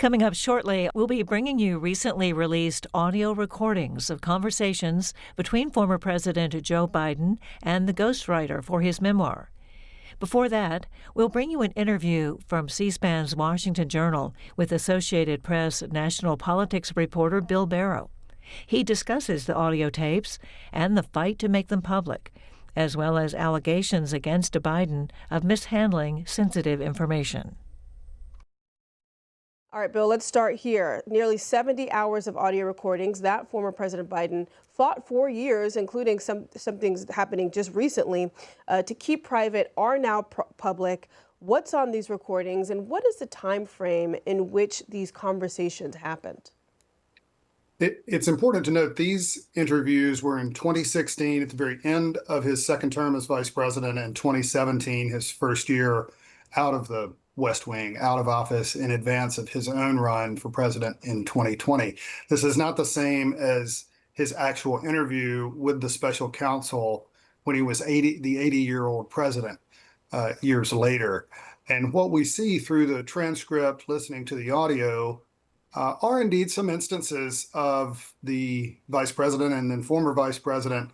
Coming up shortly, we'll be bringing you recently released audio recordings of conversations between former President Joe Biden and the ghostwriter for his memoir. Before that, we'll bring you an interview from C-SPAN's Washington Journal with Associated Press national politics reporter Bill Barrow. He discusses the audio tapes and the fight to make them public, as well as allegations against Biden of mishandling sensitive information. All right, Bill, let's start here. Nearly 70 hours of audio recordings that former President Biden fought for years, including some things happening just recently, to keep private are now public. What's on these recordings, and what is the time frame in which these conversations happened? It's important to note these interviews were in 2016 at the very end of his second term as vice president, and 2017, his first year out of the West Wing, out of office in advance of his own run for president in 2020. This is not the same as his actual interview with the special counsel when he was the 80-year-old president years later. And what we see through the transcript, listening to the audio, are indeed some instances of the vice president and then former vice president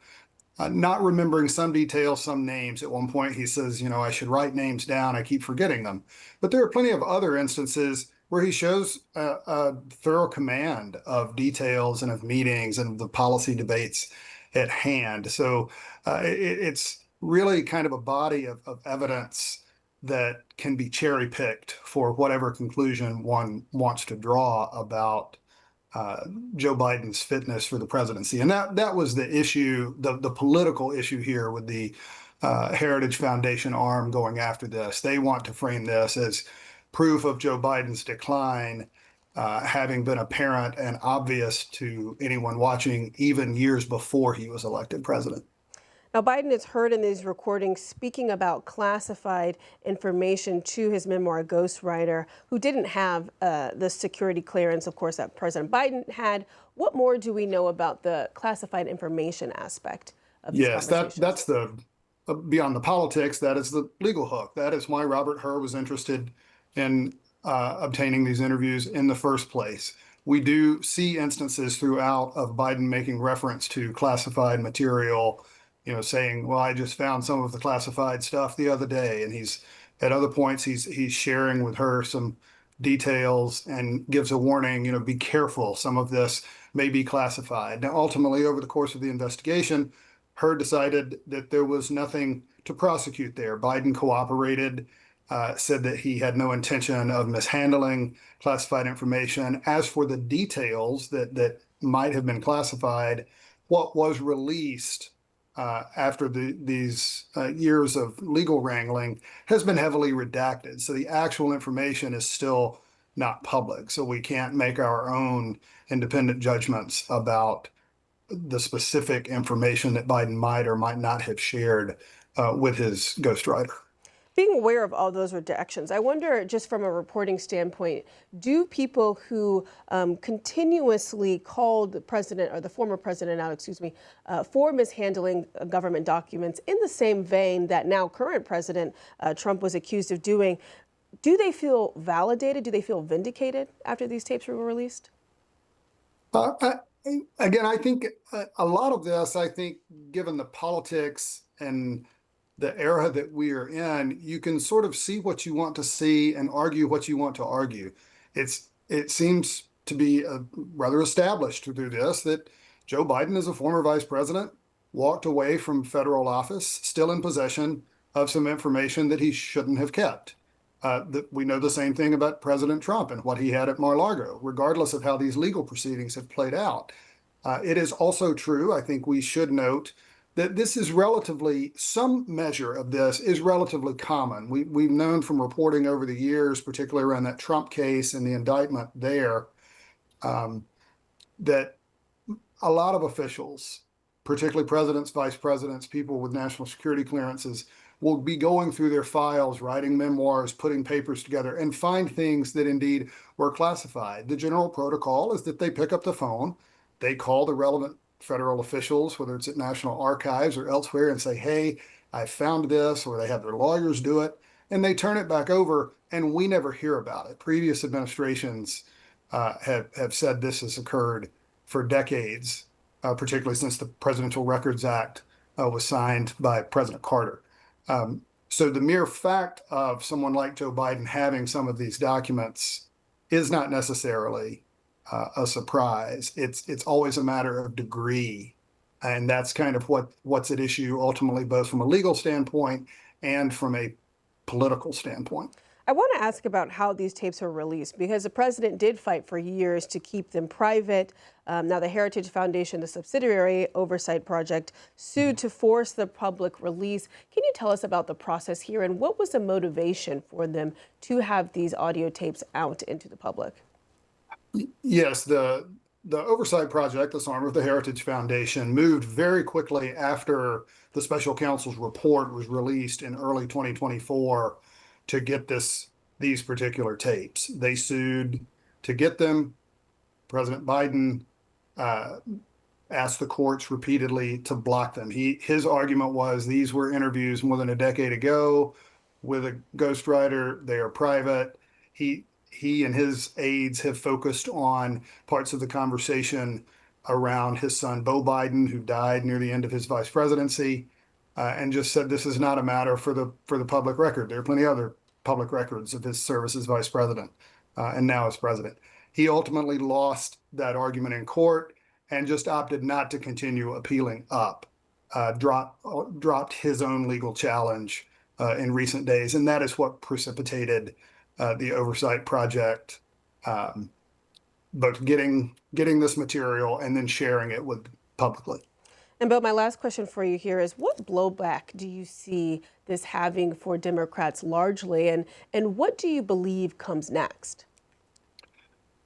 not remembering some details, some names. At one point, he says, I should write names down. I keep forgetting them. But there are plenty of other instances where he shows a thorough command of details and of meetings and of the policy debates at hand. So it's really kind of a body of evidence that can be cherry picked for whatever conclusion one wants to draw about Joe Biden's fitness for the presidency. And that was the issue, the political issue here with the Heritage Foundation arm going after this. They want to frame this as proof of Joe Biden's decline, having been apparent and obvious to anyone watching even years before he was elected president. Now, Biden is heard in these recordings speaking about classified information to his memoir ghostwriter, who didn't have the security clearance, of course, that President Biden had. What more do we know about the classified information aspect of these conversations? That's the beyond the politics. That is the legal hook. That is why Robert Hur was interested in obtaining these interviews in the first place. We do see instances throughout of Biden making reference to classified material, saying, well, I just found some of the classified stuff the other day. And at other points, he's sharing with her some details and gives a warning, be careful. Some of this may be classified. Now, ultimately, over the course of the investigation, Hur decided that there was nothing to prosecute there. Biden cooperated, said that he had no intention of mishandling classified information. As for the details that might have been classified, what was released after these years of legal wrangling has been heavily redacted. So the actual information is still not public. So we can't make our own independent judgments about the specific information that Biden might or might not have shared with his ghostwriter. Being aware of all those redactions, I wonder, just from a reporting standpoint, do people who continuously called the president, or the former president now, for mishandling government documents in the same vein that now current President Trump was accused of doing, do they feel validated? Do they feel vindicated after these tapes were released? Again, I think a lot of this, given the politics and the era that we are in, you can sort of see what you want to see and argue what you want to argue. It seems to be rather established through this that Joe Biden, as a former vice president, walked away from federal office still in possession of some information that he shouldn't have kept. We know the same thing about President Trump and what he had at Mar-a-Lago, regardless of how these legal proceedings have played out. It is also true, I think we should note, that this is some measure of this is relatively common. We've known from reporting over the years, particularly around that Trump case and the indictment there, that a lot of officials, particularly presidents, vice presidents, people with national security clearances, will be going through their files, writing memoirs, putting papers together, and find things that indeed were classified. The general protocol is that they pick up the phone, they call the relevant federal officials, whether it's at National Archives or elsewhere, and say, hey, I found this, or they have their lawyers do it, and they turn it back over, and we never hear about it. Previous administrations have said this has occurred for decades, particularly since the Presidential Records Act was signed by President Carter. So the mere fact of someone like Joe Biden having some of these documents is not necessarily a surprise. It's always a matter of degree, and that's kind of what's at issue ultimately, both from a legal standpoint and from a political standpoint. I want to ask about how these tapes were released, because the president did fight for years to keep them private. Now the Heritage Foundation, the subsidiary oversight project, sued to force the public release. Can you tell us about the process here, and what was the motivation for them to have these audio tapes out into the public? Yes, the oversight project, this arm of the Heritage Foundation, moved very quickly after the special counsel's report was released in early 2024 to get these particular tapes. They sued to get them. President Biden asked the courts repeatedly to block them. His argument was these were interviews more than a decade ago with a ghostwriter. They are private. He and his aides have focused on parts of the conversation around his son, Beau Biden, who died near the end of his vice presidency, and just said this is not a matter for the public record. There are plenty of other public records of his service as vice president and now as president. He ultimately lost that argument in court and just opted not to continue appealing up, dropped his own legal challenge in recent days. And that is what precipitated the oversight project, both getting this material and then sharing it with publicly. And Bill, my last question for you here is, what blowback do you see this having for Democrats largely, and what do you believe comes next?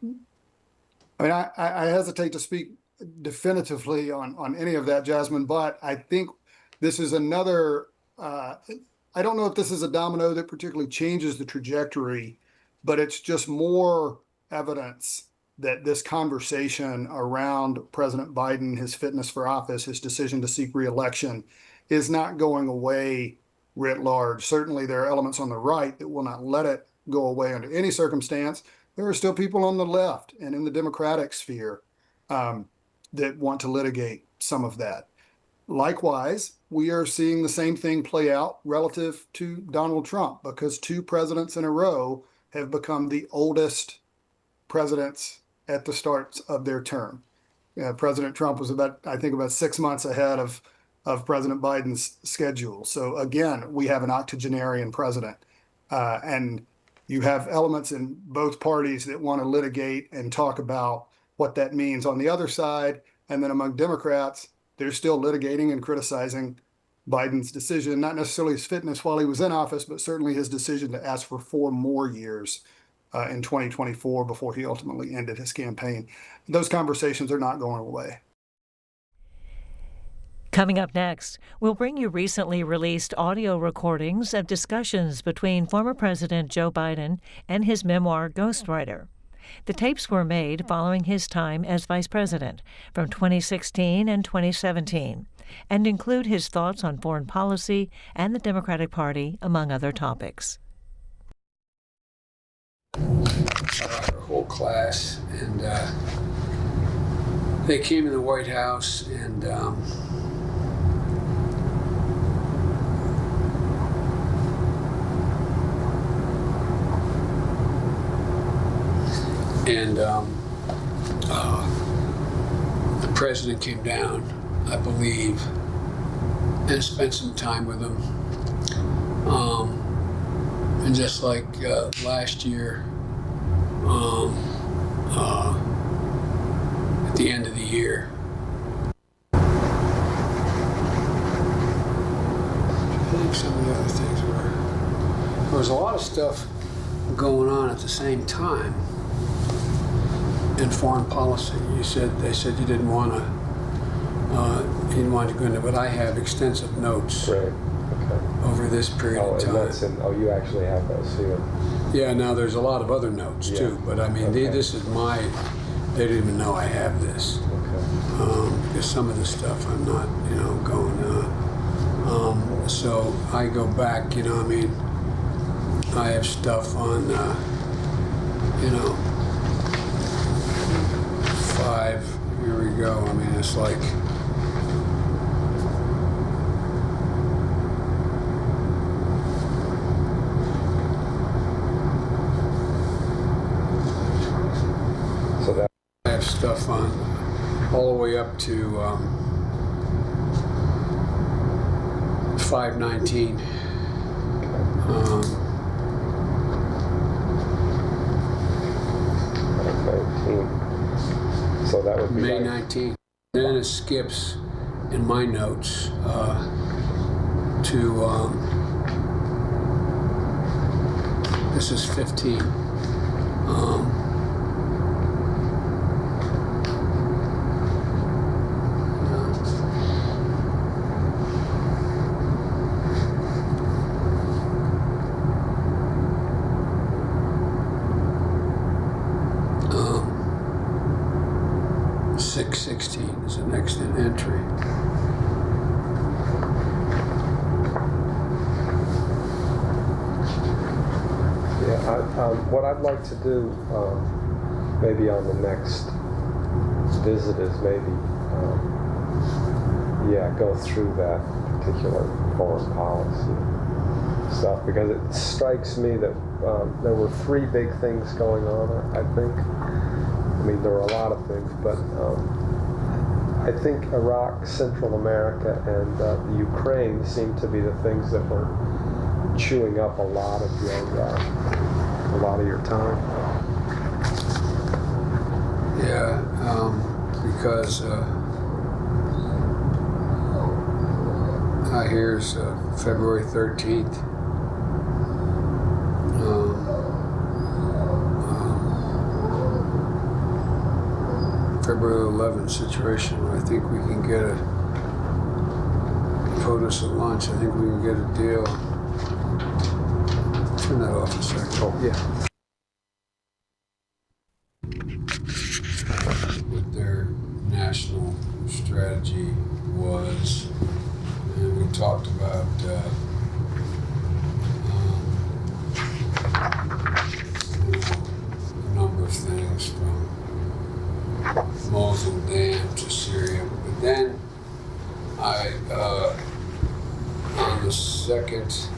I mean, I hesitate to speak definitively on any of that, Jasmine, but I think this is another, I don't know if this is a domino that particularly changes the trajectory, but it's just more evidence that this conversation around President Biden, his fitness for office, his decision to seek re-election, is not going away writ large. Certainly there are elements on the right that will not let it go away under any circumstance. There are still people on the left and in the Democratic sphere that want to litigate some of that. Likewise, we are seeing the same thing play out relative to Donald Trump, because 2 presidents in a row have become the oldest presidents at the start of their term. President Trump was about 6 months ahead of President Biden's schedule. So again, we have an octogenarian president, and you have elements in both parties that want to litigate and talk about what that means on the other side. And then among Democrats, they're still litigating and criticizing Biden's decision, not necessarily his fitness while he was in office, but certainly his decision to ask for 4 more years in 2024 before he ultimately ended his campaign. Those conversations are not going away. Coming up next, we'll bring you recently released audio recordings of discussions between former President Joe Biden and his memoir Ghostwriter. The tapes were made following his time as vice president from 2016 and 2017 and include his thoughts on foreign policy and the Democratic Party, among other topics. Our whole class, and they came in the White House, and the president came down, I believe, and spent some time with him. And just like last year, at the end of the year, I think some of the other things were, there was a lot of stuff going on at the same time in foreign policy. They said you didn't want to go into, but I have extensive notes. Right. Okay. Over this period of time. You actually have those here. Yeah, now there's a lot of other notes too, but I mean, okay. this is they didn't even know I have this. Okay. Because some of the stuff I'm not, going, so I go back, I have stuff on, it's like, So that, I have stuff on all the way up to 5/19. so that would be May like, 19th. Then it skips in my notes to this is 15. Um, 6/16 is the next entry. what I'd like to do, maybe on the next visit is maybe, go through that particular foreign policy stuff, because it strikes me that there were three big things going on, I think. I mean, there were a lot of things, but I think Iraq, Central America, and the Ukraine seem to be the things that were chewing up a lot of your time. Yeah, because here's February 13th. February 11th situation. I think we can get a POTUS at lunch. I think we can get a deal. Turn that off a second. Oh, yeah. What their national strategy was, and we talked about a number of things from Mosul Dam to Syria. But then on the second,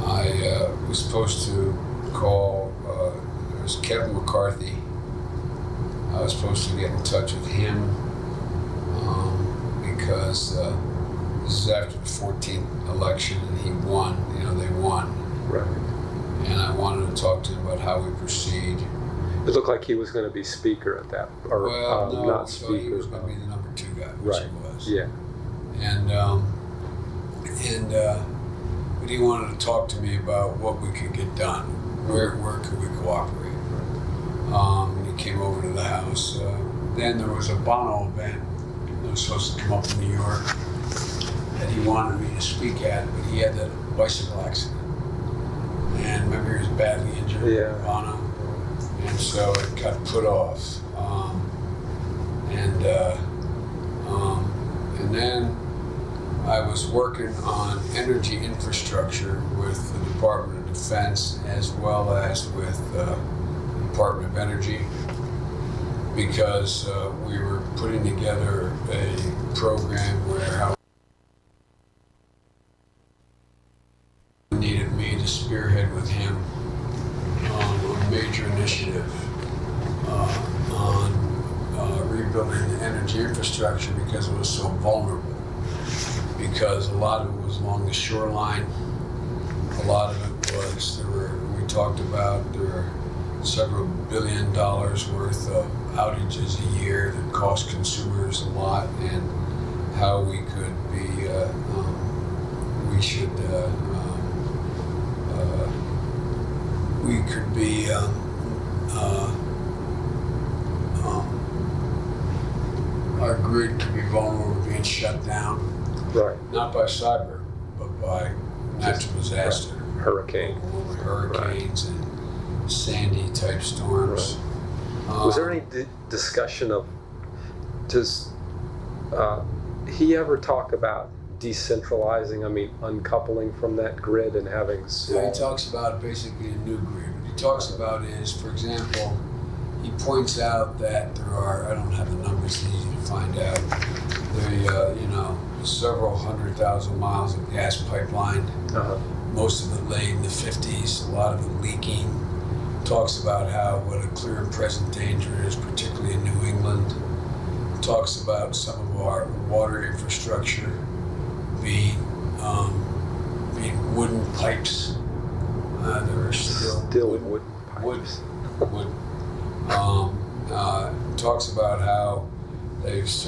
I was supposed to call, it was Kevin McCarthy. I was supposed to get in touch with him because this is after the 14th election and he won, they won. Right. And I wanted to talk to him about how we proceed. It looked like he was going to be speaker at that, or Well, no, not so speaker. he was going to be the number 2 guy, which Right. he was. Yeah. But he wanted to talk to me about what we could get done. Where could we cooperate? He came over to the house. Then there was a Bono event that was supposed to come up in New York that he wanted me to speak at, but he had that bicycle accident. And remember, he was badly injured, Yeah. Bono. And so it got put off. And then I was working on energy infrastructure with the Department of Defense as well as with the Department of Energy, because we were putting together a program where how he needed me to spearhead with him a major initiative on rebuilding the energy infrastructure because it was so vulnerable. Because a lot of it was along the shoreline. A lot of it was, we talked about there were several $1 billion worth of outages a year that cost consumers a lot, and how we could be, our grid could be vulnerable to being shut down. Right. Not by cyber, but by natural disaster. Right. Hurricane. Hurricanes and Sandy type storms. Right. Was there any discussion of, does he ever talk about decentralizing, uncoupling from that grid and having small... Yeah, he talks about basically a new grid. What he talks about is, for example, he points out that there are, I don't have the numbers, it's easy to find out, there, several 100,000 miles of gas pipeline, most of it laid in the 50s, a lot of it leaking. Talks about how what a clear and present danger is, particularly in New England. Talks about some of our water infrastructure being wooden pipes. There are still wood pipes. Wood. Talks about how there's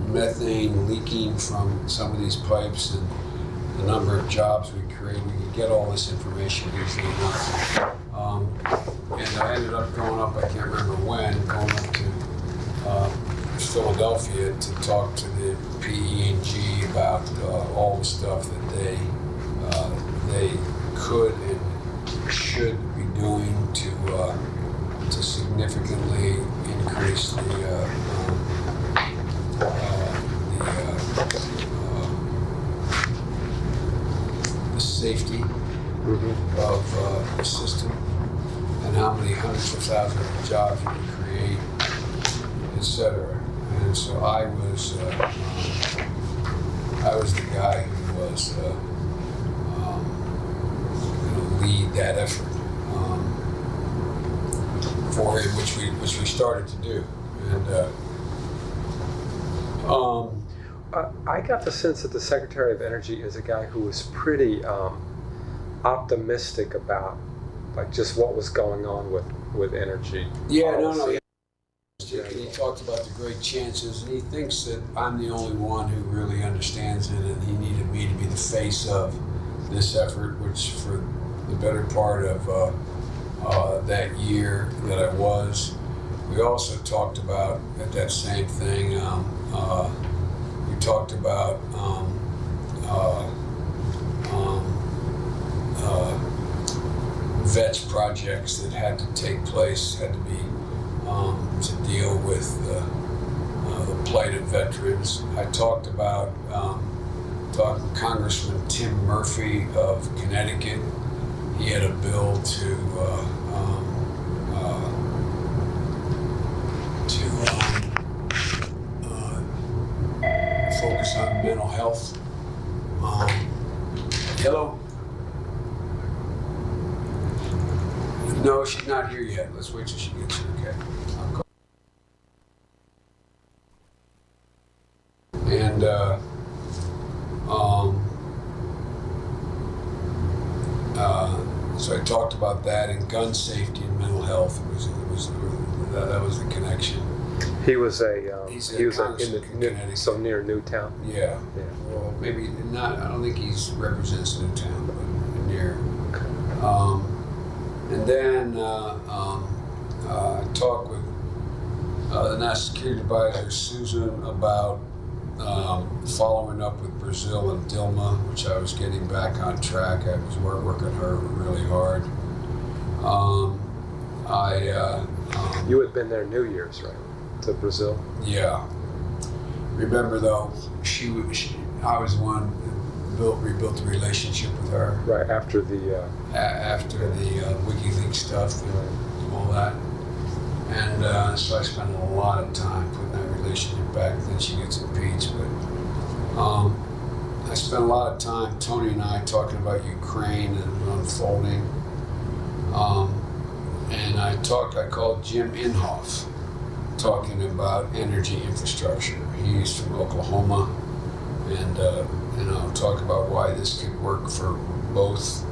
methane leaking from some of these pipes and the number of jobs we create. We can get all this information easily enough. And I ended up going up, I can't remember when, going up to Philadelphia to talk to the PE&G about all the stuff that they could and should be doing to significantly increase the safety of the system, and how many hundreds of thousands of jobs you can create, etc. And so I was the guy who was going to lead that effort for him, which we started to do. And I got the sense that the Secretary of Energy is a guy who was pretty optimistic about like just what was going on with energy. Yeah, policy. no. He talked about the great chances, and he thinks that I'm the only one who really understands it, and he needed me to be the face of this effort, which for the better part of that year that I was. We also talked about, at that same thing, we talked about vets projects that had to take place, had to be to deal with the plight of veterans. I talked about Congressman Tim Murphy of Connecticut. He had a bill to focus on mental health. Hello? No, she's not here yet. Let's wait till she gets here, okay? And so I talked about that and gun safety and mental health. That was the connection. He was He's he was a in the so near Newtown. Yeah. Well, maybe not. I don't think he represents Newtown, but near. And then I talked with the National Security Advisor Susan about following up with Brazil and Dilma, which I was getting back on track. I was working her really hard. You had been there New Year's, right? To Brazil. Yeah. Remember though, I was the one who rebuilt the relationship with her. Right after the WikiLeaks stuff and all that. And so I spent a lot of time putting that relationship back. Then she gets impeached, but I spent a lot of time, Tony and I, talking about Ukraine and unfolding. And I called Jim Inhofe, talking about energy infrastructure. He's from Oklahoma, and talk about why this could work for both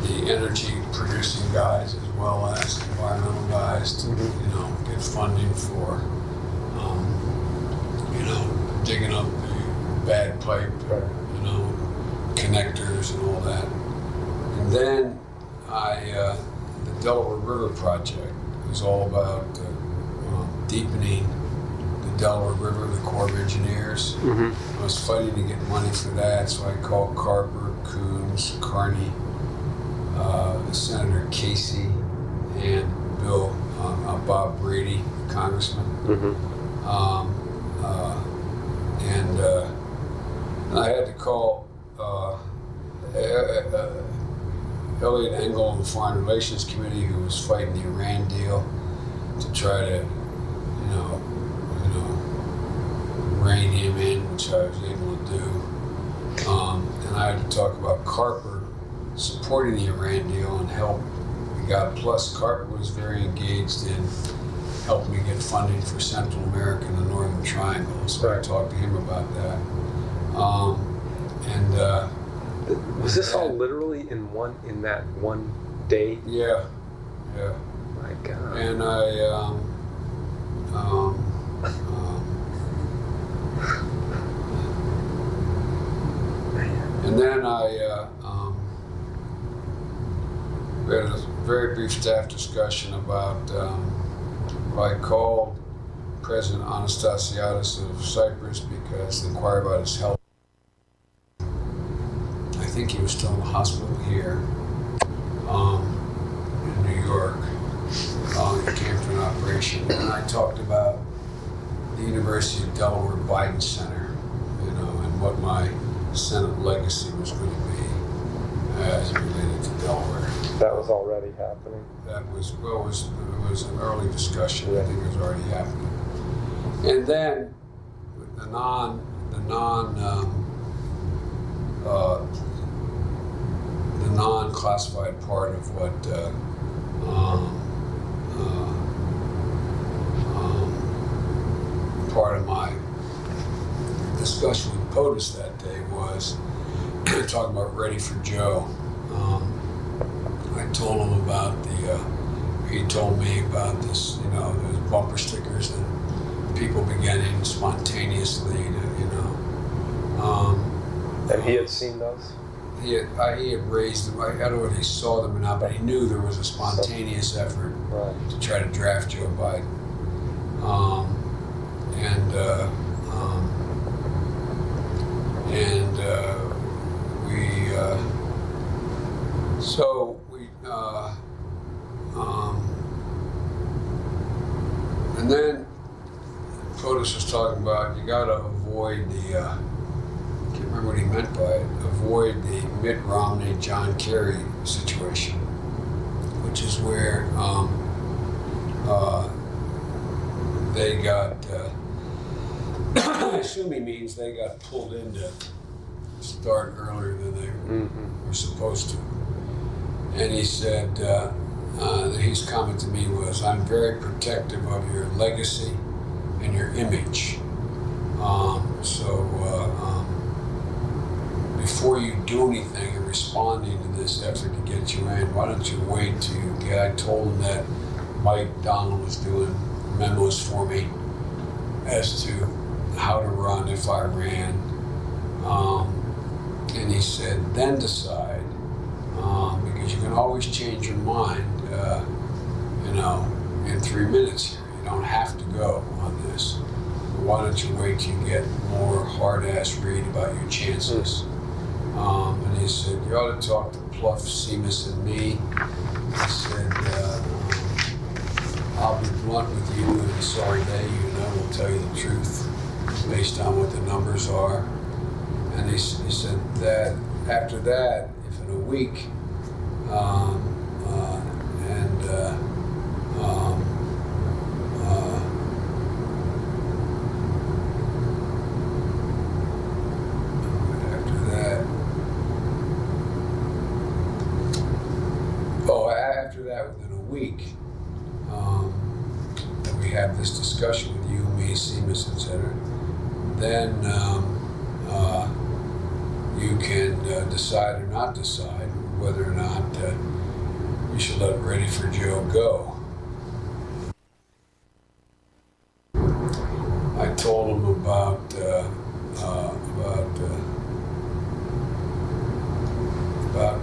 the energy producing guys as well as the environmental guys to get funding for digging up the bad pipe, connectors and all that. And then the Delaware River Project was all about deepening the Delaware River, the Corps of Engineers. I was fighting to get money for that, so I called Carper, Coons, Carney, Senator Casey, and Bill, Bob Brady, the congressman. And I had to call Elliot Engel of the Foreign Relations Committee, who was fighting the Iran deal. to try to, rein him in, which I was able to do. And I had to talk about Carper supporting the Iran deal and help we got. Plus, Carper was very engaged in helping me get funding for Central America and the Northern Triangle. So I talked to him about that. Was this all literally in that one day? Yeah. My God. And and then we had a very brief staff discussion about, I called President Anastasiadis of Cyprus because they inquired about his health. I think he was still in the hospital here in New York. He came for an operation. And I talked about the University of Delaware Biden Center, and what my Senate legacy was going to be as it related to Delaware. That was already happening. That was, it was an early discussion. I think it was already happening. And then the non-classified part of what part of my discussion with POTUS that day was talking about Ready for Joe. I told him about he told me about this, there's bumper stickers that people beginning spontaneously, And he had seen those? He had raised them. I don't know whether he saw them or not, but he knew there was a spontaneous effort to try to draft Joe Biden. And then POTUS was talking about you got to avoid the. I can't remember what he meant by it. Avoid the Mitt Romney, John Kerry situation, which is where they got. I assume he means they got pulled in to start earlier than they were supposed to. And he said, his comment to me was, "I'm very protective of your legacy and your image. Before you do anything in responding to this effort to get you in, why don't you wait till you get." I told him that Mike Donald was doing memos for me as to how to run if I ran. And he said, then decide, because you can always change your mind, in 3 minutes here. You don't have to go on this. Why don't you wait till you get more hard-ass read about your chances? And he said, you ought to talk to Pluff, Seamus, and me. He said, I'll be blunt with you, and sorry they, will tell you the truth based on what the numbers are. And he said that after that, if in a week, after that, within a week, that we have this discussion with you, me, Seamus, etc., then you can decide or not decide whether or not you should let Ready for Joe go. I told him about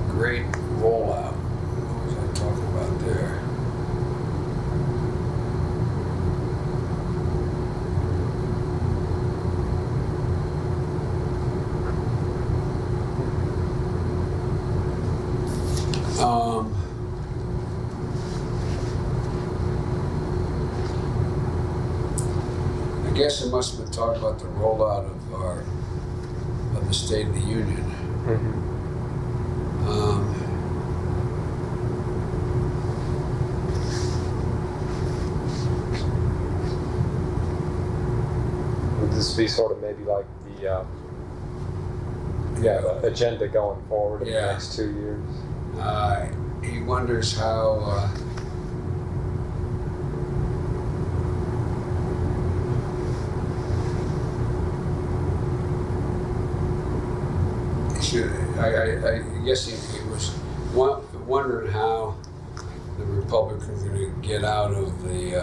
great rollout. What was I talking about there? I guess I must have been talking about the rollout of the State of the Union. this be sort of maybe like the the agenda going forward in the next 2 years? He wonders how I guess he was wondering how the Republicans are going to get out of the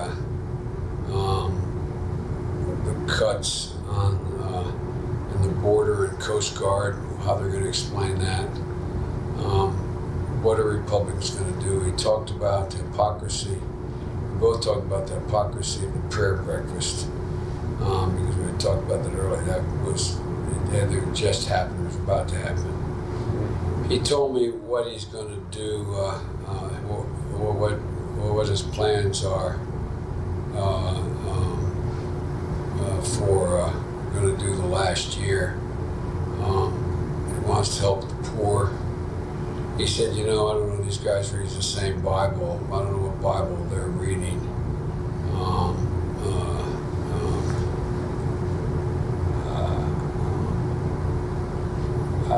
cuts on in the border and Coast Guard, how they're going to explain that. What are Republicans going to do? He talked about the hypocrisy. We both talked about the hypocrisy of the prayer breakfast, because we had talked about that earlier. That was either just happened or was about to happen. He told me what he's going to do, what his plans are for going to do the last year. He wants to help the poor. He said, I don't know, these guys read the same Bible. I don't know what Bible they're reading. I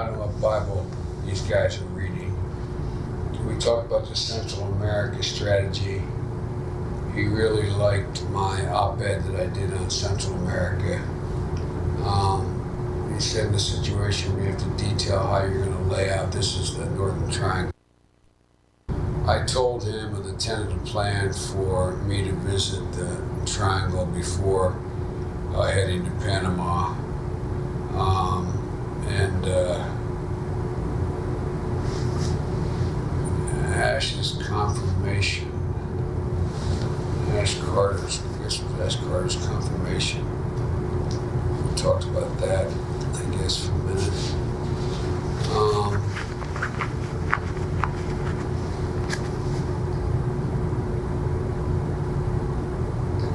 don't know what Bible these guys are reading. We talked about the Central America strategy. He really liked my op-ed that I did on Central America. He said in the situation where you have to detail how you're going to lay out, this is the Northern Triangle. I told him of the tentative plan for me to visit the Triangle before heading to Panama. Ash's confirmation, Ash Carter's confirmation. We talked about that, I guess, for a minute.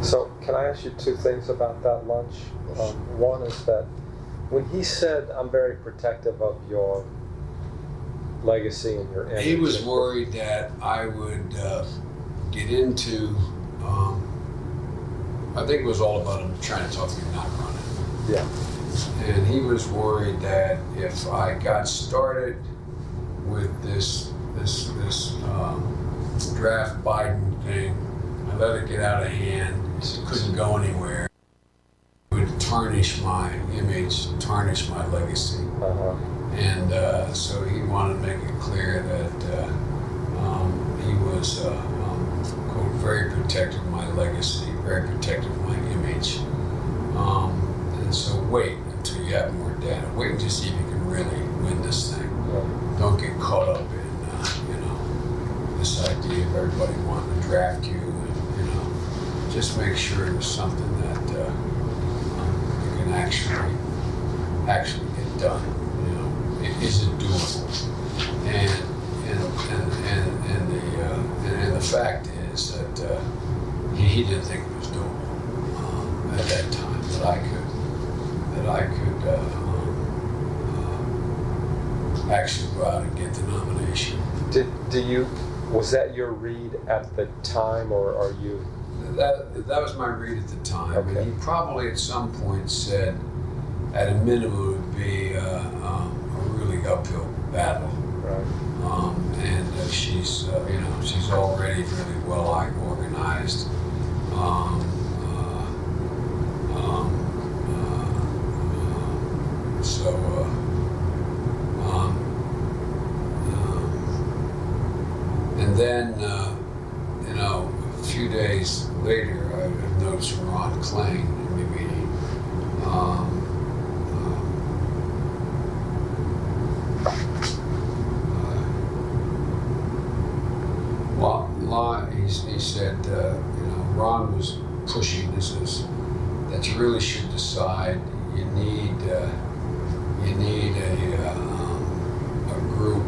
So can I ask you two things about that lunch? One is that when he said, I'm very protective of your legacy and your image. He was worried that I would get into, I think it was all about him trying to talk me not running. Yeah. And he was worried that if I got started with this draft Biden thing, I let it get out of hand, it couldn't go anywhere. It would tarnish my image, tarnish my legacy. And so he wanted to make it clear that he was, quote, very protective of my legacy, very protective of my image. And so wait until you have more data. Wait and just see if you can really win this thing. Don't get caught up in, this idea of everybody wanting to draft you. And, just make sure there's something that you can actually get done. Is it doable? And the fact is that he didn't think it was doable at that time. That I could actually go out and get the nomination. Was that your read at the time, or are you? That was my read at the time. Okay. And he probably at some point said, at a minimum, it would be a really uphill battle. Right. And she's already really well organized. And then, a few days later, I noticed Ron Klain in the meeting. He said, Ron was pushing that you really should decide. You need a group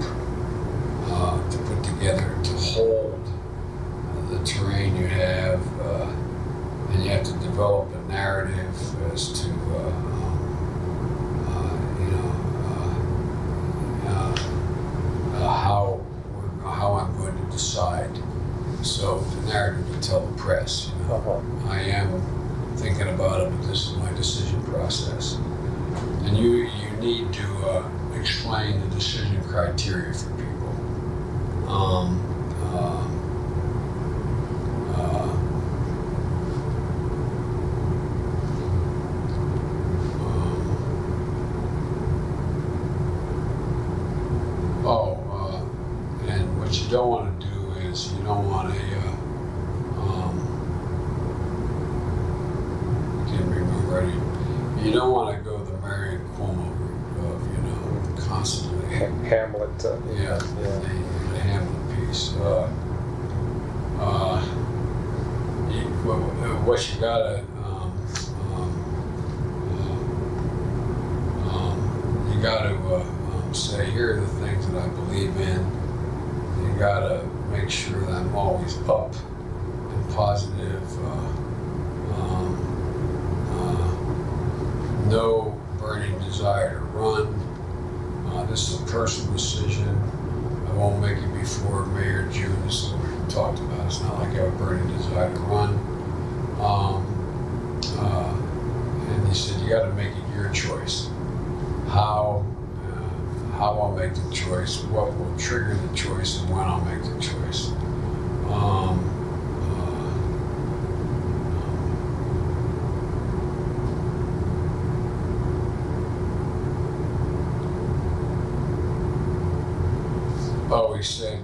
to put together to hold the terrain you have, and you have to develop a narrative as to how I'm going to decide. So the narrative to tell the press, I am thinking about it, but this is my decision process. And you need to explain the decision criteria for people. And what you don't want to do is you don't want to. Can't remember already. You don't want to go the Mary and Cuomo route of constantly. Hamlet. Yeah. The Hamlet piece. What you gotta. You gotta say, here are the things that I believe in. You gotta make sure that I'm always up and positive. No burning desire to run. This is a personal decision. I won't make it before May or June. This is what we talked about. It's not like I have a burning desire to run. And he said, you got to make it your choice. How I'll make the choice, what will trigger the choice, and when I'll make the choice. He said,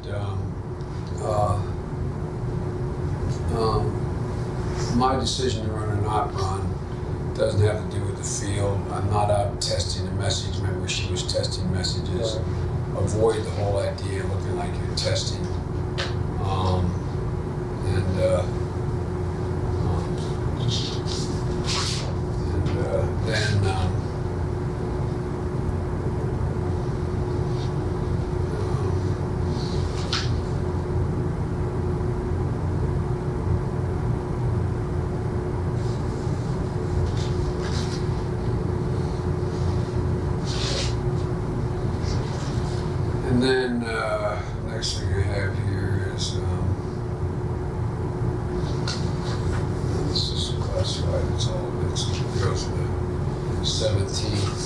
my decision to run or not run doesn't have to do with the field. I'm not out testing a message. Remember, she was testing messages. Avoid the whole idea of looking like you're testing. And then next thing I have here is this is classified. It's all it goes to the 17th.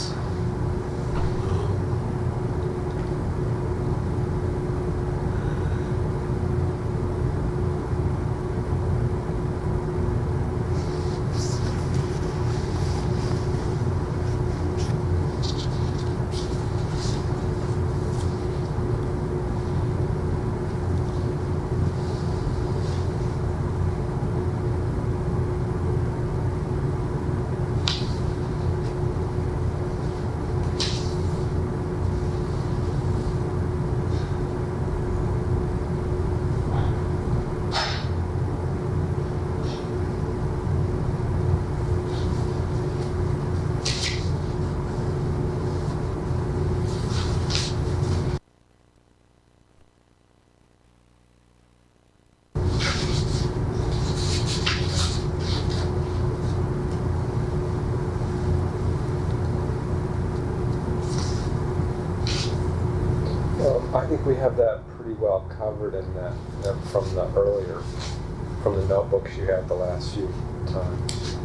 I think we have that pretty well covered in that from the notebooks you had the last few times.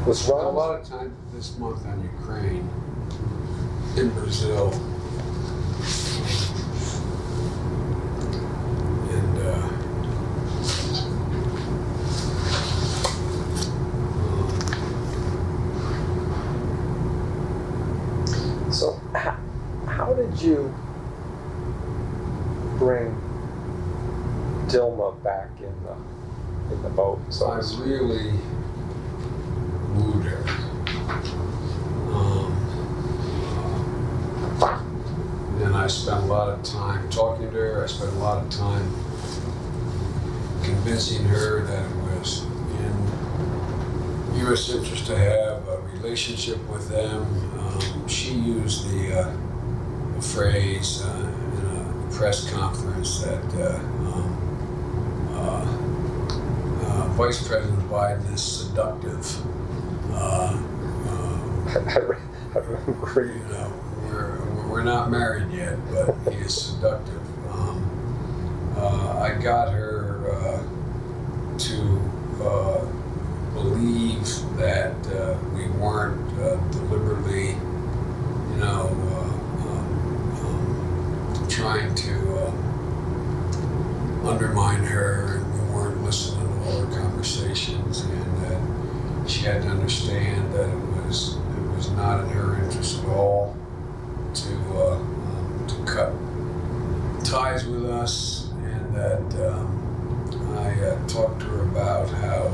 I spent a lot of time this month on Ukraine, in Brazil, So, how did you bring Dilma back in the boat? So I really wooed her. And I spent a lot of time talking to her. I spent a lot of time convincing her that it was in U.S. interest to have a relationship with them. She used the phrase in a press conference that Vice President Biden is seductive. I remember we're not married yet, but he is seductive. I got her to believe that we weren't deliberately, trying to undermine her, and we weren't listening to all her conversations, and that she had to understand that it was not in her interest at all to cut ties with us, and that I talked to her about how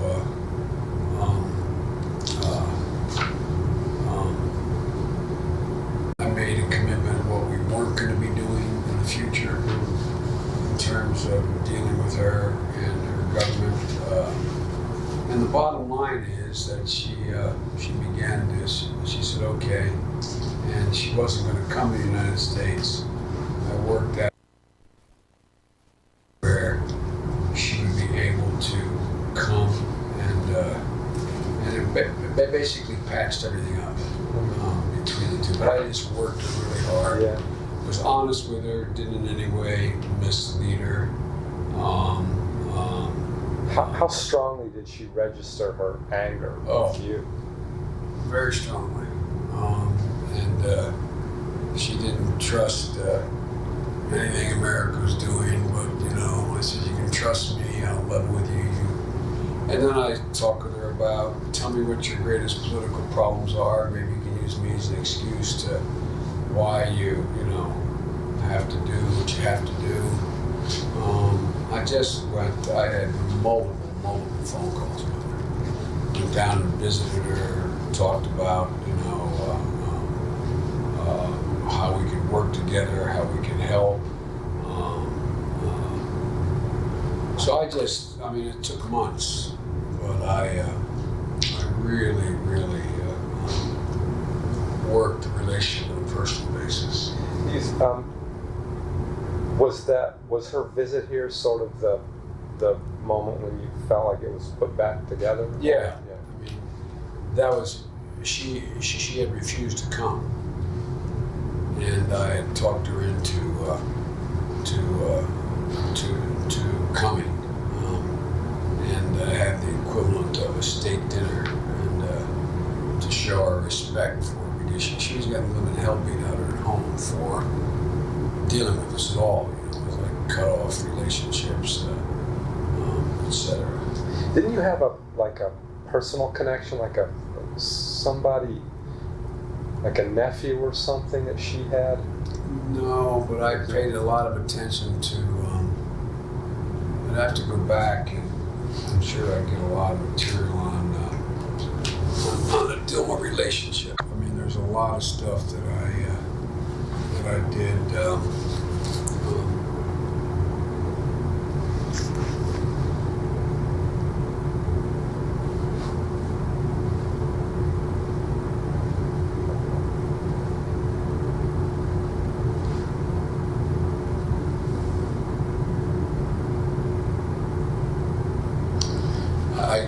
I made a commitment of what we weren't going to be doing in the future in terms of dealing with her and her government. And the bottom line is that she began this. She said, okay, and she wasn't going to come to the United States. I worked out where she would be able to come, and it basically patched everything up between the two. But I just worked really hard. Yeah. Was honest with her, didn't in any way mislead her. How strongly did she register her anger with you? Very strongly. And she didn't trust anything America was doing, but I said, you can trust me, I'll level with you. And then I talked with her about, tell me what your greatest political problems are. Maybe you can use me as an excuse to why you have to do what you have to do. I had multiple phone calls with her. Went down and visited her, talked about, how we could work together, how we could help. So it took months, but I really worked the relationship on a personal basis. Was her visit here sort of the moment when you felt like it was put back together? Yeah. That was she had refused to come, and I had talked her into coming, and I had the equivalent of a steak dinner, and to show her respect for her, because she was getting living hell beat out of her home for dealing with us at all. With like cut off relationships, etc. Didn't you have a personal connection, somebody, like a nephew or something that she had? No, but I paid a lot of attention to. I'd have to go back, and I'm sure I get a lot of material on the Dilma relationship. There's a lot of stuff that I did.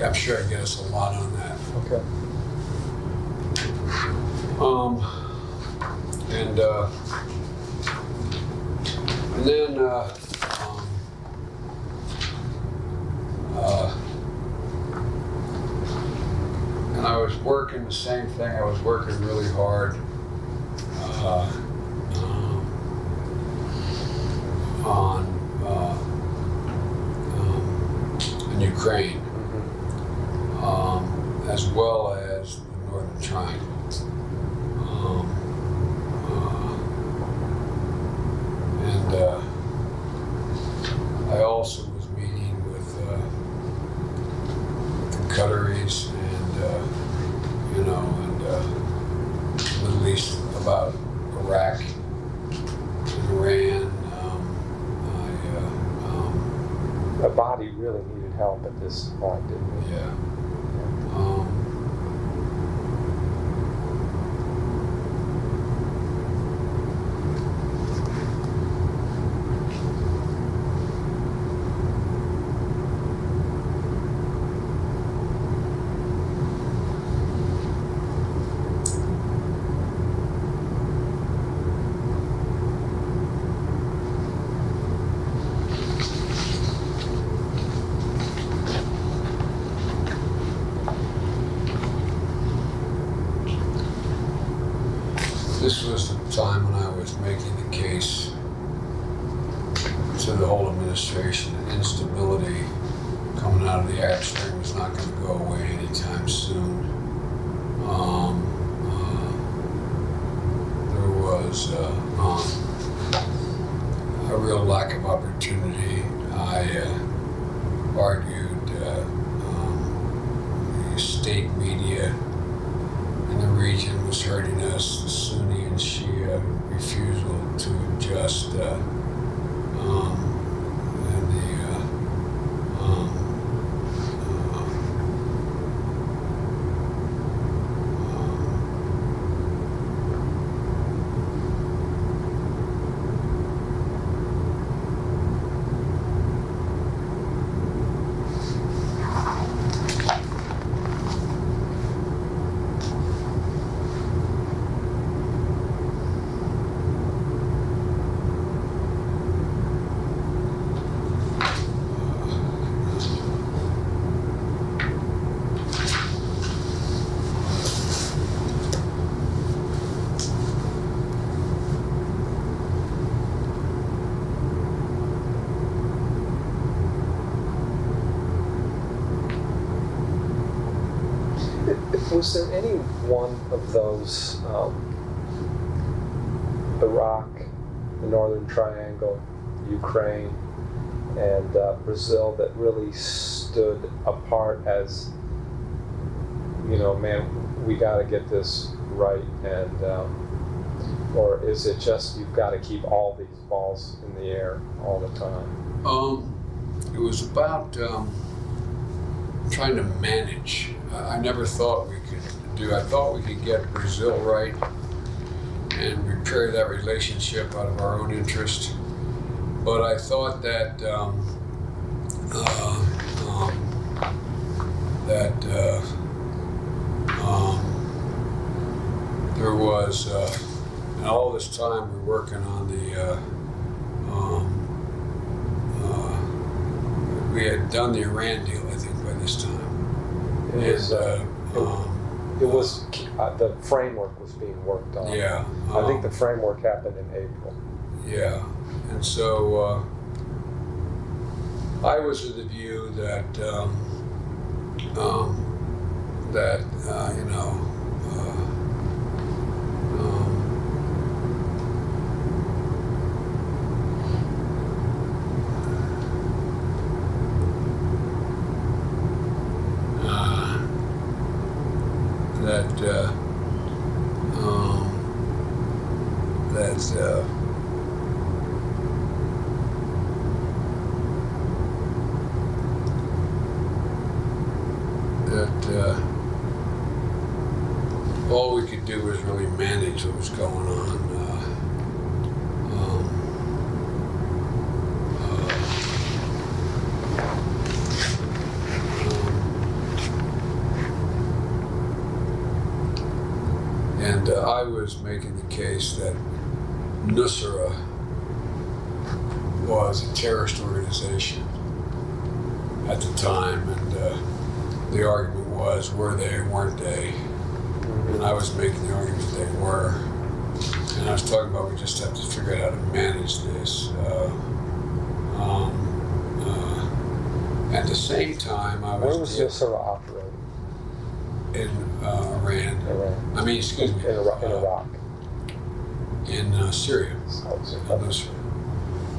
I'm sure I get us a lot on that. Okay. And then and I was working the same thing. I was working really hard in Ukraine. As well as the Northern Triangle. I also was meeting with the Qataris and Middle East about Iraq and Iran. The body really needed help at this point, didn't it? Yeah. This was the time when I was making the case to the whole administration that instability coming out of the Arab Spring was not going to go away anytime soon. There was a real lack of opportunity. I argued the state media in the region was hurting us, the Sunni and Shia refusal to adjust, and Was there any one of those, Iraq, the Northern Triangle, Ukraine, and Brazil, that really stood apart as, you know, man, we got to get this right, and or is it just you've got to keep all these balls in the air all the time? it was about trying to manage. I never thought we could do. I thought we could get Brazil right and repair that relationship out of our own interest. But I thought that there was, and all this time we're working on the. We had done the Iran deal, I think, by this time. It was the framework was being worked on. Yeah. I think the framework happened in April. Yeah, and so I was of the view that you know. All we could do was really manage what was going on. And I was making the case that Nusra was a terrorist organization at the time, and the argument was, were they or weren't they? And I was making the argument that they were. And I was talking about we just have to figure out how to manage this. At the same time, I was... Where was Nusra operating? In Iran. I mean, excuse me. In Iraq. In Syria. Oh,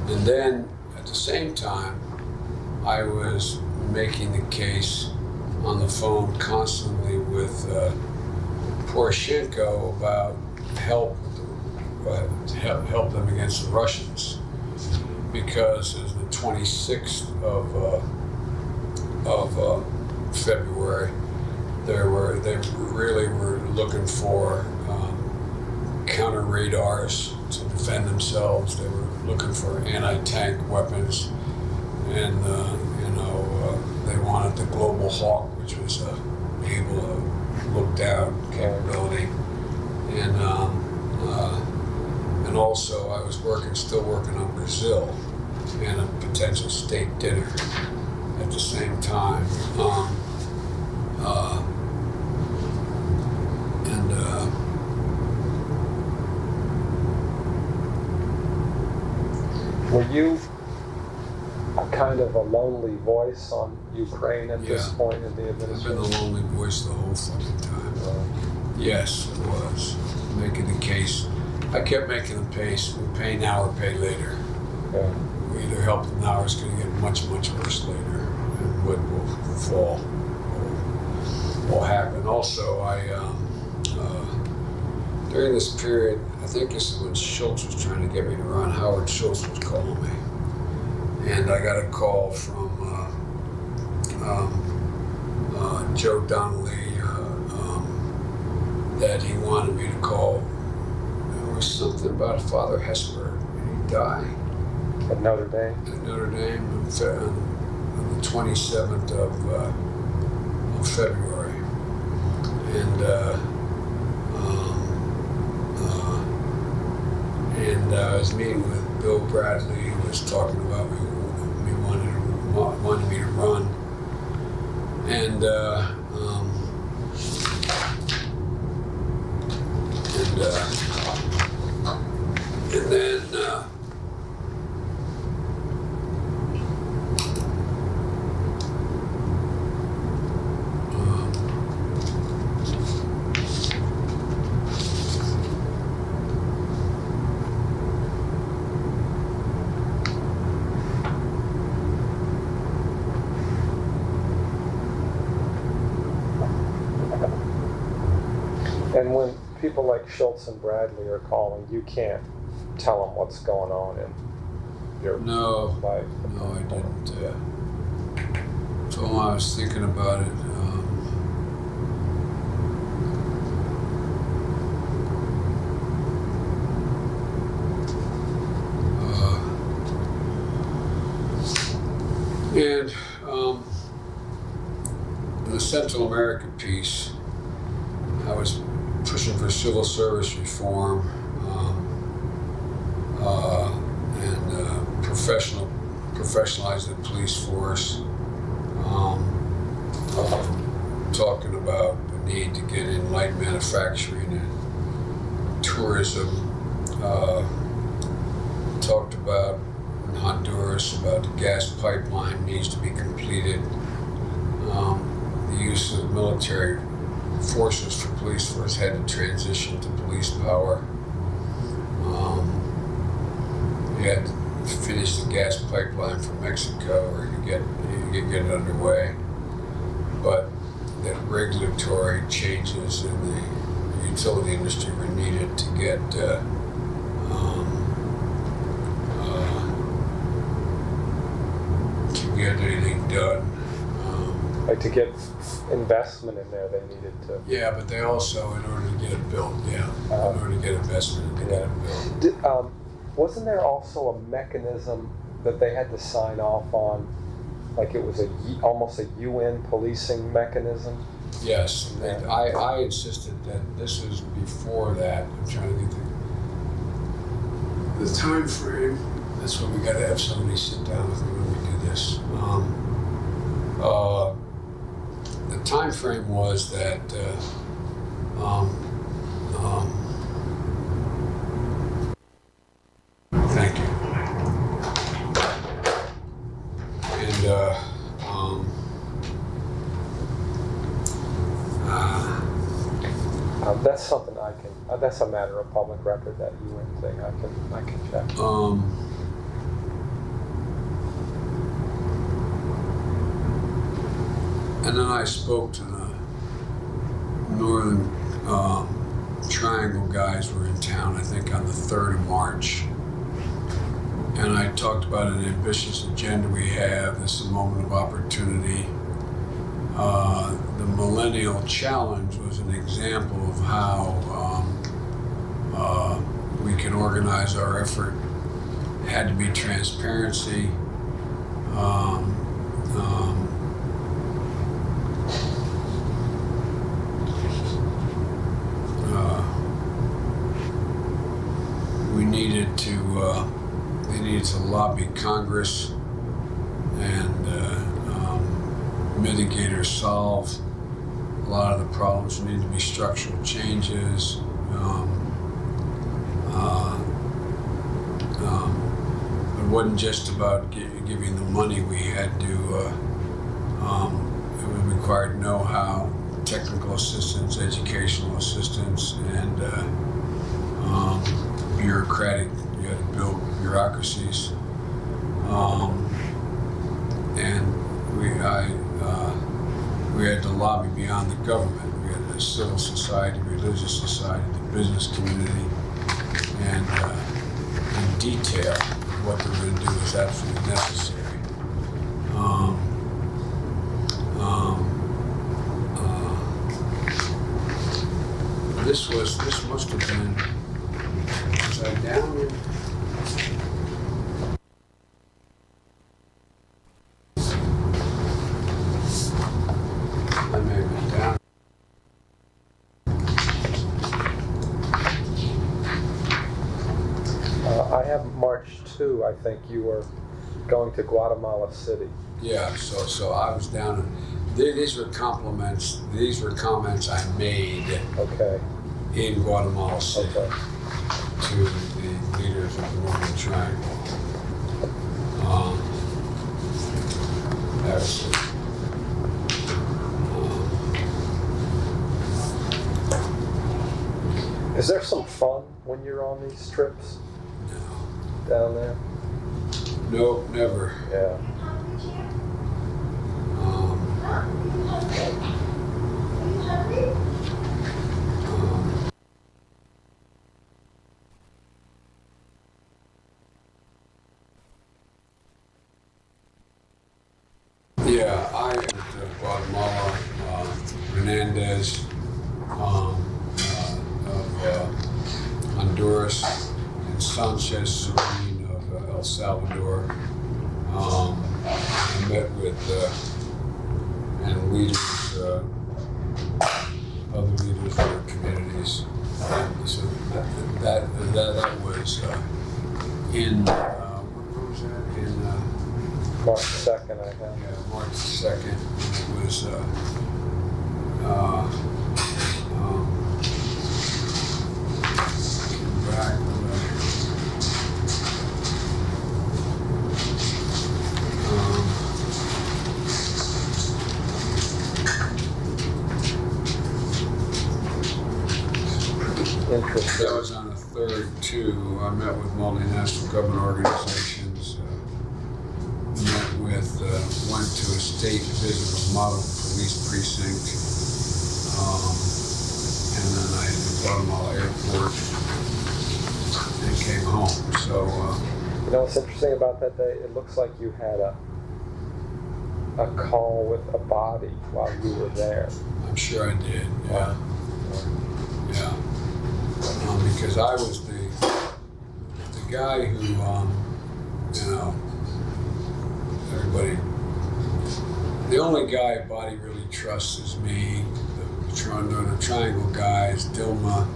And then, at the same time, I was making the case on the phone constantly with Poroshenko about help them against the Russians, because it was the 26th of February. They really were looking for counter radars to defend themselves. They were looking for anti-tank weapons, and they wanted the Global Hawk, which was able to look down capability, and also I was still working on Brazil and a potential state dinner at the same time. Were you kind of a lonely voice on Ukraine at this point in the administration? I've been the lonely voice the whole fucking time. Yes, it was. Making the case. I kept making the case. We pay now or pay later. Yeah. We either help them now or it's going to get much, much worse later. And what will fall will happen. Also, during this period, I think this is when Schultz was trying to get me to run. Howard Schultz was calling me. And I got a call from Joe Donnelly that he wanted me to call. There was something about Father Hesper, and he died. At Notre Dame? At Notre Dame on the 27th of February. And I was meeting with Bill Bradley, who was talking about me wanted me to run. And then And when people like Schultz and Bradley are calling, you can't tell them what's going on in your life. No, I didn't. Told them I was thinking about it. And the Central American piece, I was pushing for civil service reform and professionalize the police force. Talking about the need to get in light manufacturing and tourism. Talked about in Honduras about the gas pipeline needs to be completed. The use of military forces for police force had to transition to police power. You had to finish the gas pipeline from Mexico, or you get it underway. But the regulatory changes in the utility industry were needed to get anything done. Like to get investment in there, they needed to. Yeah, but they also, in order to get it built, in order to get investment to get it built. Wasn't there also a mechanism that they had to sign off on, like it was almost a UN policing mechanism? Yes, I insisted that this was before that. I'm trying to get the time frame. That's what we got to have somebody sit down with me when we do this. The time frame was that thank you. And that's something I can. That's a matter of public record. That UN thing, I can check. And then I spoke to the Northern Triangle guys who were in town, I think on the 3rd of March. And I talked about an ambitious agenda we have. This is a moment of opportunity. The Millennial Challenge was an example of how we can organize our effort. It had to be transparency. They needed to lobby Congress and mitigate or solve a lot of the problems. There need to be structural changes. The wasn't just about giving the money. We had to, it was required know-how, technical assistance, educational assistance, and bureaucratic. You had to build bureaucracies, and we had to lobby beyond the government. We had a civil society, religious society, the business community, and in detail what they were going to do was absolutely necessary. This must have been, was I down in? I may have been down. I have March 2, I think you were going to Guatemala City. Yeah, so I was down in, these were compliments, these were comments I made Okay. in Guatemala City Okay. to the leaders of the Northern Triangle. That was it. Is there some fun when you're on these trips No. down there? No, never. Yeah. Yeah, I went to Guatemala, Hernandez, of Honduras, and Sanchez Serene of El Salvador. I met with and leaders, other leaders of their communities. So that was in what was that? In March 2nd, I have. yeah, March 2nd. It was back. Interesting. That was on the 3rd too. I met with multinational government organizations. Went to a state visit, a model police precinct, and then I hit the Guatemala airport and came home. So, You know what's interesting about that day? It looks like you had a call with a body while you were there. I'm sure I did, yeah. Yeah. Because I was the guy who, you know, everybody, the only guy body really trusts is me. The Triangle guys, Dilma,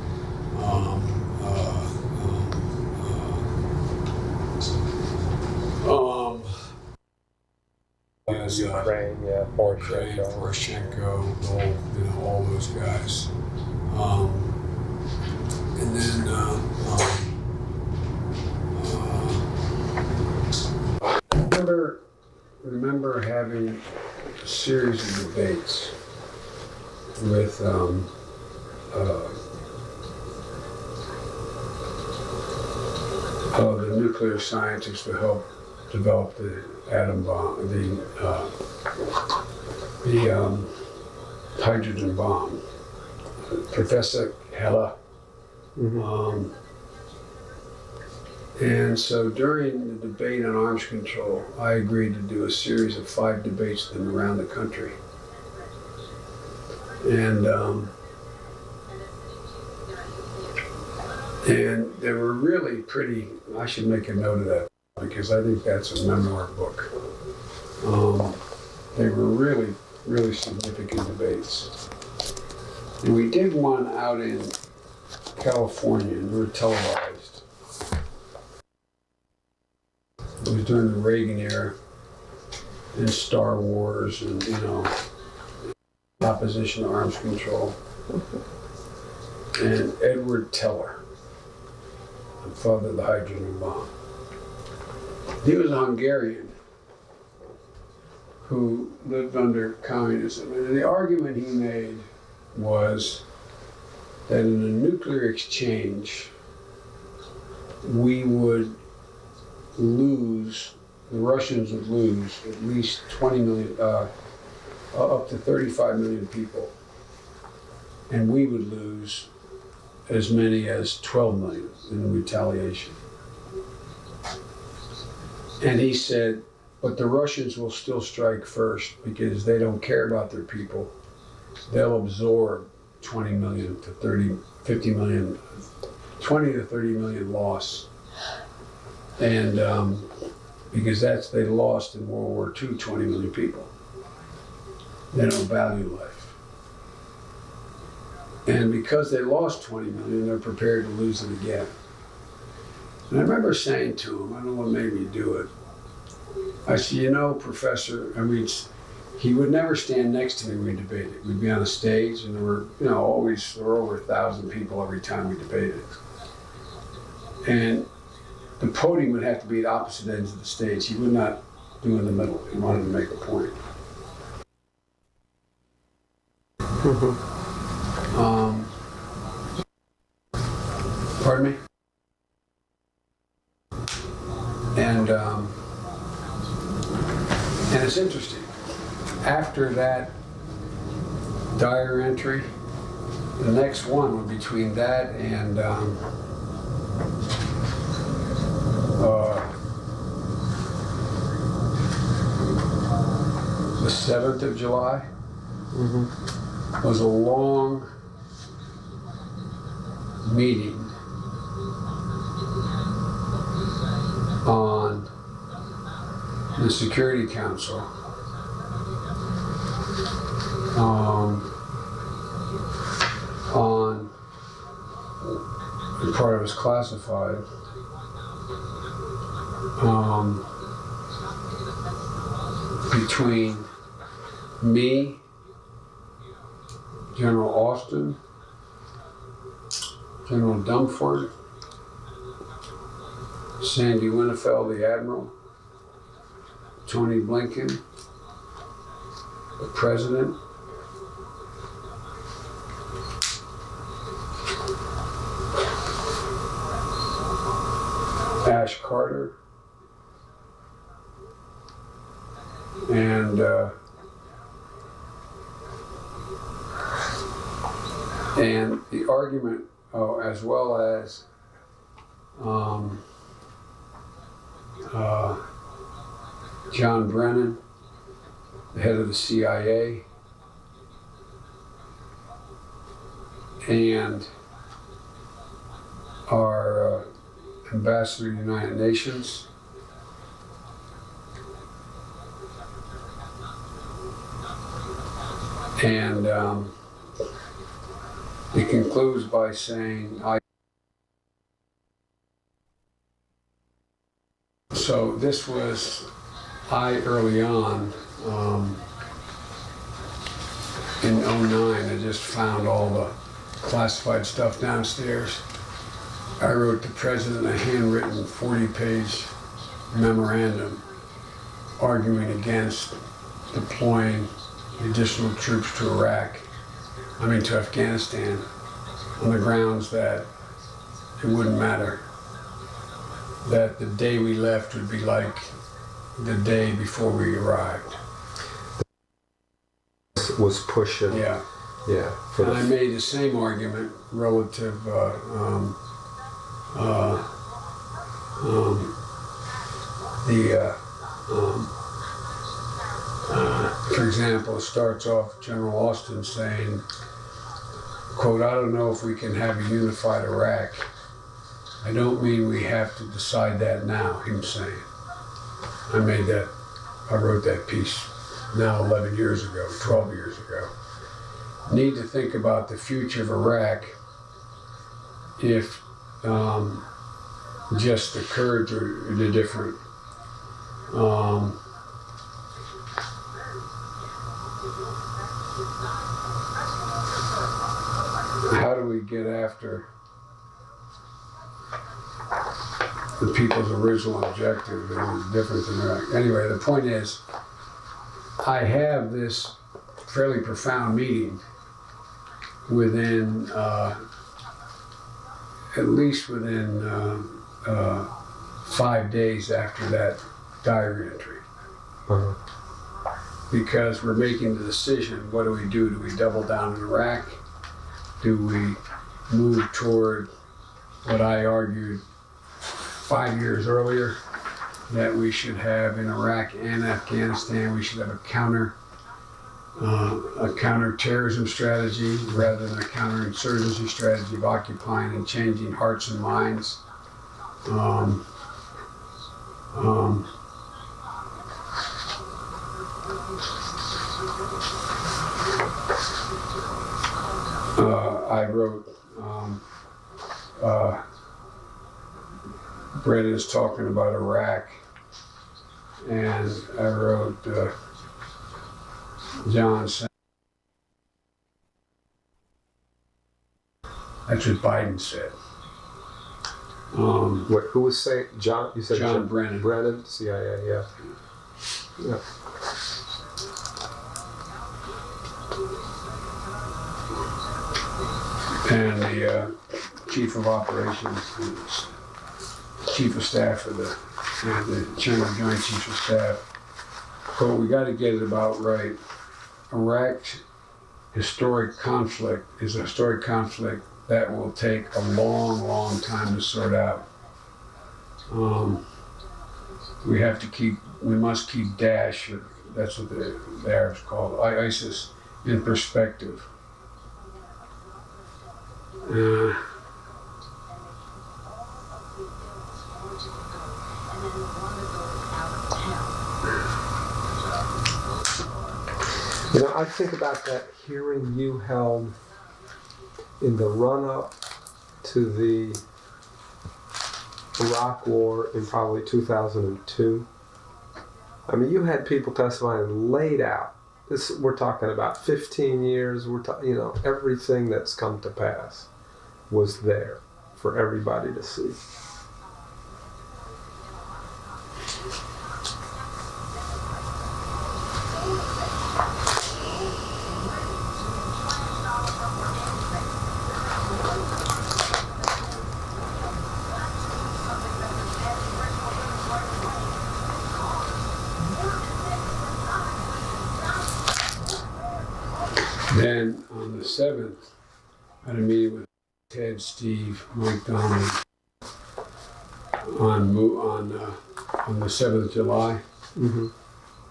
Ukraine, yeah, Poroshenko, all those guys. And then I remember having a series of debates with the nuclear scientists who helped develop the atom bomb, the hydrogen bomb. Professor Hella. Mm-hmm. And so during the debate on arms control, I agreed to do a series of 5 debates with them around the country. And they were really pretty, I should make a note of that because I think that's a memoir book. They were really, really significant debates. And we did one out in California, and we were televised. It was during the Reagan era, and Star Wars, and opposition to arms control. And Edward Teller, the father of the hydrogen bomb. He was a Hungarian who lived under communism. And the argument he made was that in a nuclear exchange, we would lose, the Russians would lose at least 20 million, up to 35 million people. And we would lose as many as 12 million in retaliation. And he said, but the Russians will still strike first because they don't care about their people. They'll absorb 20 million to 30, 50 million, 20 to 30 million loss. And because they lost in World War II 20 million people. They don't value life. And because they lost 20 million, they're prepared to lose it again. And I remember saying to him, I don't know what made me do it. I said, you know, Professor, he would never stand next to me when we debated. We'd be on a stage and there were, there were over 1,000 people every time we debated. And the podium would have to be at opposite ends of the stage. He would not do in the middle. He wanted to make a point. Pardon me? And it's interesting. After that diary entry, the next one was between that and the 7th of July was a long meeting on the Security Council on the part of it was classified between me, General Austin, General Dumford, Sandy Winnefeld, the Admiral, Tony Blinken, the President, Ash Carter, and the argument, as well as John Brennan, the head of the CIA, and our ambassador to the United Nations, and it concludes by saying, so this was early on, in '09, I just found all the classified stuff downstairs. I wrote the president a handwritten 40-page memorandum arguing against deploying additional troops to to Afghanistan, on the grounds that it wouldn't matter, that the day we left would be like the day before we arrived. Was pushing. Yeah. Yeah. And I made the same argument relative, for example, it starts off General Austin saying, quote, I don't know if we can have a unified Iraq. I don't mean we have to decide that now, he was saying. I wrote that piece now 11 years ago, 12 years ago. Need to think about the future of Iraq if just the Kurds are the different. How do we get after the people's original objective. It was different than Iraq. Anyway, the point is, I have this fairly profound meeting within, at least within 5 days after that diary entry. Uh-huh. Because we're making the decision, what do we do? Do we double down in Iraq? Do we move toward what I argued 5 years earlier, that we should have in Iraq and Afghanistan, we should have a counter-terrorism strategy rather than a counterinsurgency strategy of occupying and changing hearts and minds. I wrote, Brendan's talking about Iraq, and I wrote, John saying, that's what Biden said. Wait, who was saying? John? You said John Brennan. Brennan, CIA, yeah. Yeah. And the chief of operations, chief of staff for the chairman of Joint Chiefs of Staff. So we got to get it about right. Iraq's historic conflict is a historic conflict that will take a long, long time to sort out. We must keep Daesh, that's what the Arabs call it, ISIS, in perspective. You know, I think about that hearing you held in the run-up to the Iraq War in probably 2002. I mean, you had people testifying laid out. We're talking about 15 years. Everything that's come to pass was there for everybody to see. Then on the 7th, I had a meeting with Ted, Steve, Mike Donnelly on the 7th of July. Mm-hmm.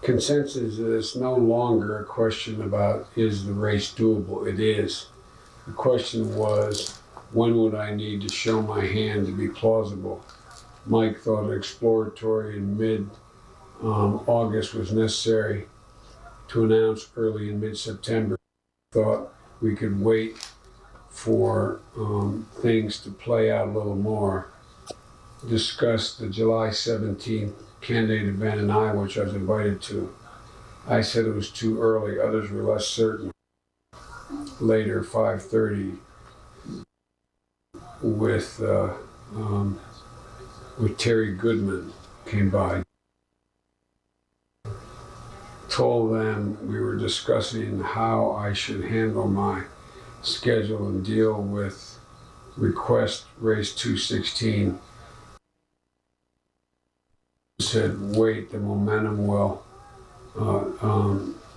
Consensus is it's no longer a question about is the race doable. It is. The question was, when would I need to show my hand to be plausible? Mike thought exploratory in mid-August was necessary to announce early in mid-September. Thought we could wait for things to play out a little more. Discussed the July 17th candidate event in Iowa, which I was invited to. I said it was too early. Others were less certain. Later, 5:30, with Terry Goodman came by. Told them we were discussing how I should handle my schedule and deal with request race 216. Said, wait, the momentum will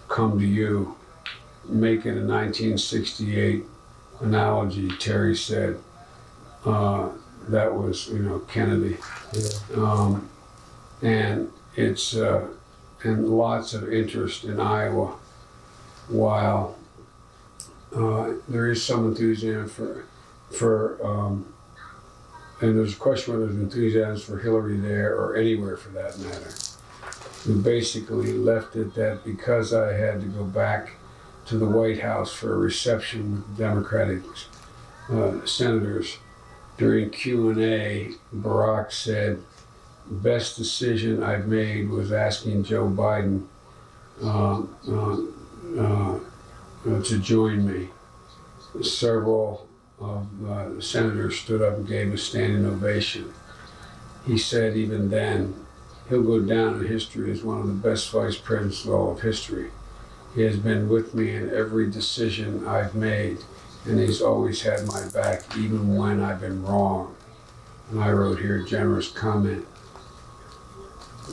come to you. Making a 1968 analogy, Terry said, that was, Kennedy. Yeah. And it's, and lots of interest in Iowa, while there is some enthusiasm for and there's a question whether there's enthusiasm for Hillary there or anywhere for that matter. We basically left it that because I had to go back to the White House for a reception with Democratic senators, during Q&A, Barack said, best decision I've made was asking Joe Biden to join me. Several of the senators stood up and gave a standing ovation. he said even then, he'll go down in history as one of the best vice presidents of all of history. He has been with me in every decision I've made, and he's always had my back, even when I've been wrong. And I wrote here, generous comment.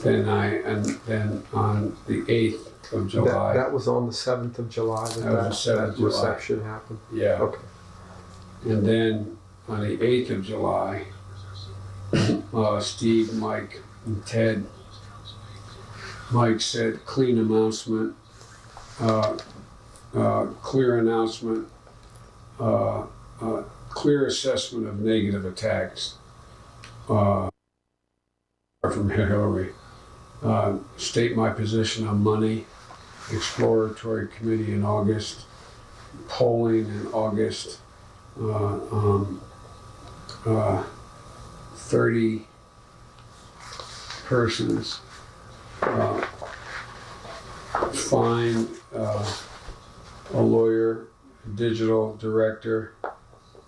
Then on the 8th of July. That was on the 7th of July That was the 7th of July. reception happened? Yeah. Okay. And then on the 8th of July, Steve, Mike, and Ted. Mike said, clean announcement, clear announcement, clear assessment of negative attacks from Hillary. State my position on money, exploratory committee in August, polling in August, 30 persons, find a lawyer, a digital director,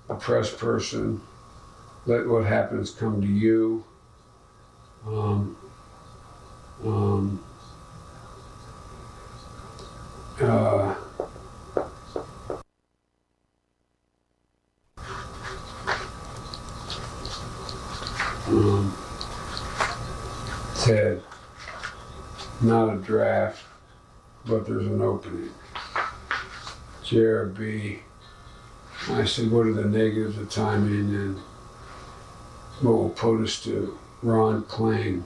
a press person, let what happens come to you. Ted, not a draft, but there's an opening. JRB, I said, what are the negatives of timing and what will POTUS do? Ron Klain,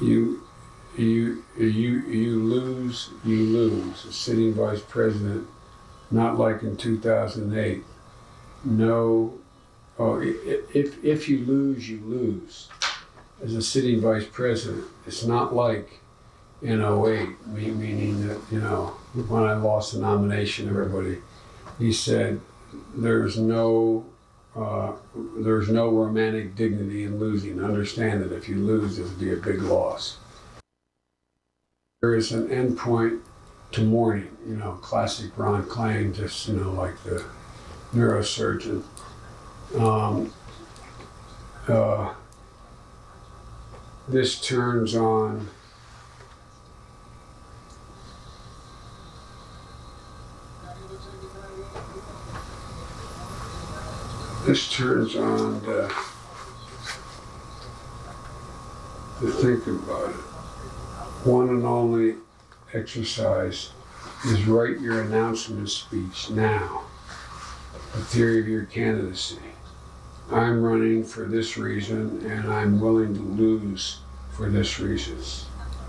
you lose, you lose. A sitting vice president, not like in 2008. No, if you lose, you lose. As a sitting vice president, it's not like in 08, meaning that, when I lost the nomination, everybody, he said, there's no romantic dignity in losing. Understand that if you lose, it'll be a big loss. There is an end point to mourning, classic Ron Klain, just, like the neurosurgeon. This turns on to think about it. One and only exercise is write your announcement speech now. The theory of your candidacy. I'm running for this reason and I'm willing to lose for this reason.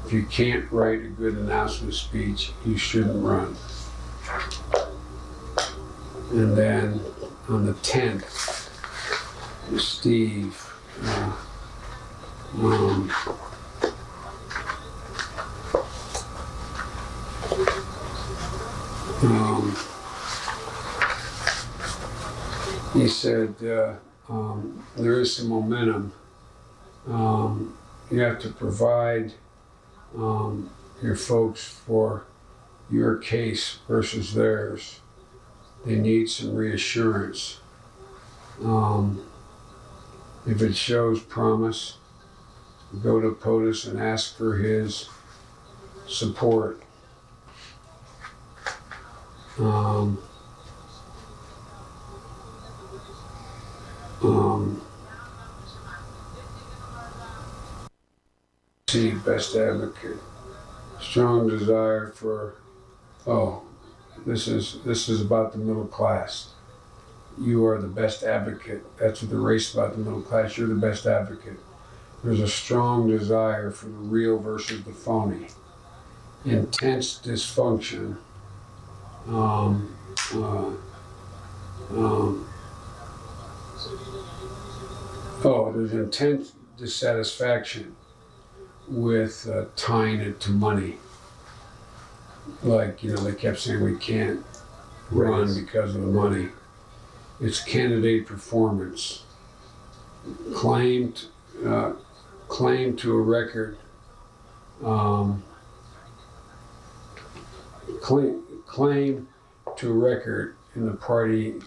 If you can't write a good announcement speech, you shouldn't run. And then on the 10th, Steve, he said, there is some momentum. You have to provide your folks for your case versus theirs. They need some reassurance. If it shows promise, go to POTUS and ask for his support. See, best advocate, strong desire for, this is about the middle class. You are the best advocate. That's what the race about the middle class. You're the best advocate. There's a strong desire for the real versus the phony. Intense dysfunction. There's intense dissatisfaction with tying it to money. Like, they kept saying we can't run because of the money. It's candidate performance. Claim to a record. Claim to a record in the party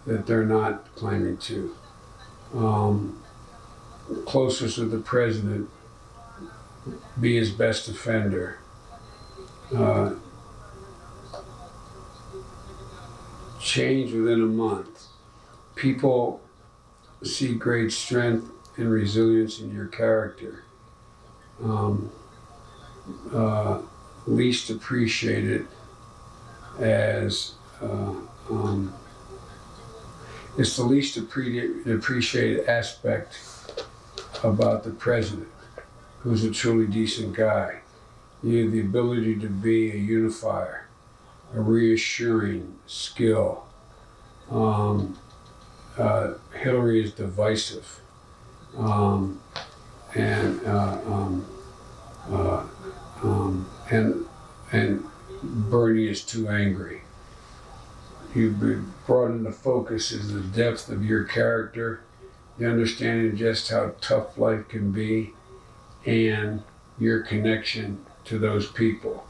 that they're not claiming to. Closest to the president, be his best defender. Change within a month. People see great strength and resilience in your character. Least appreciated as it's the least appreciated aspect about the president, who's a truly decent guy. You have the ability to be a unifier, a reassuring skill. Hillary is divisive, and Bernie is too angry. You've been brought into focus is the depth of your character, the understanding just how tough life can be, and your connection to those people.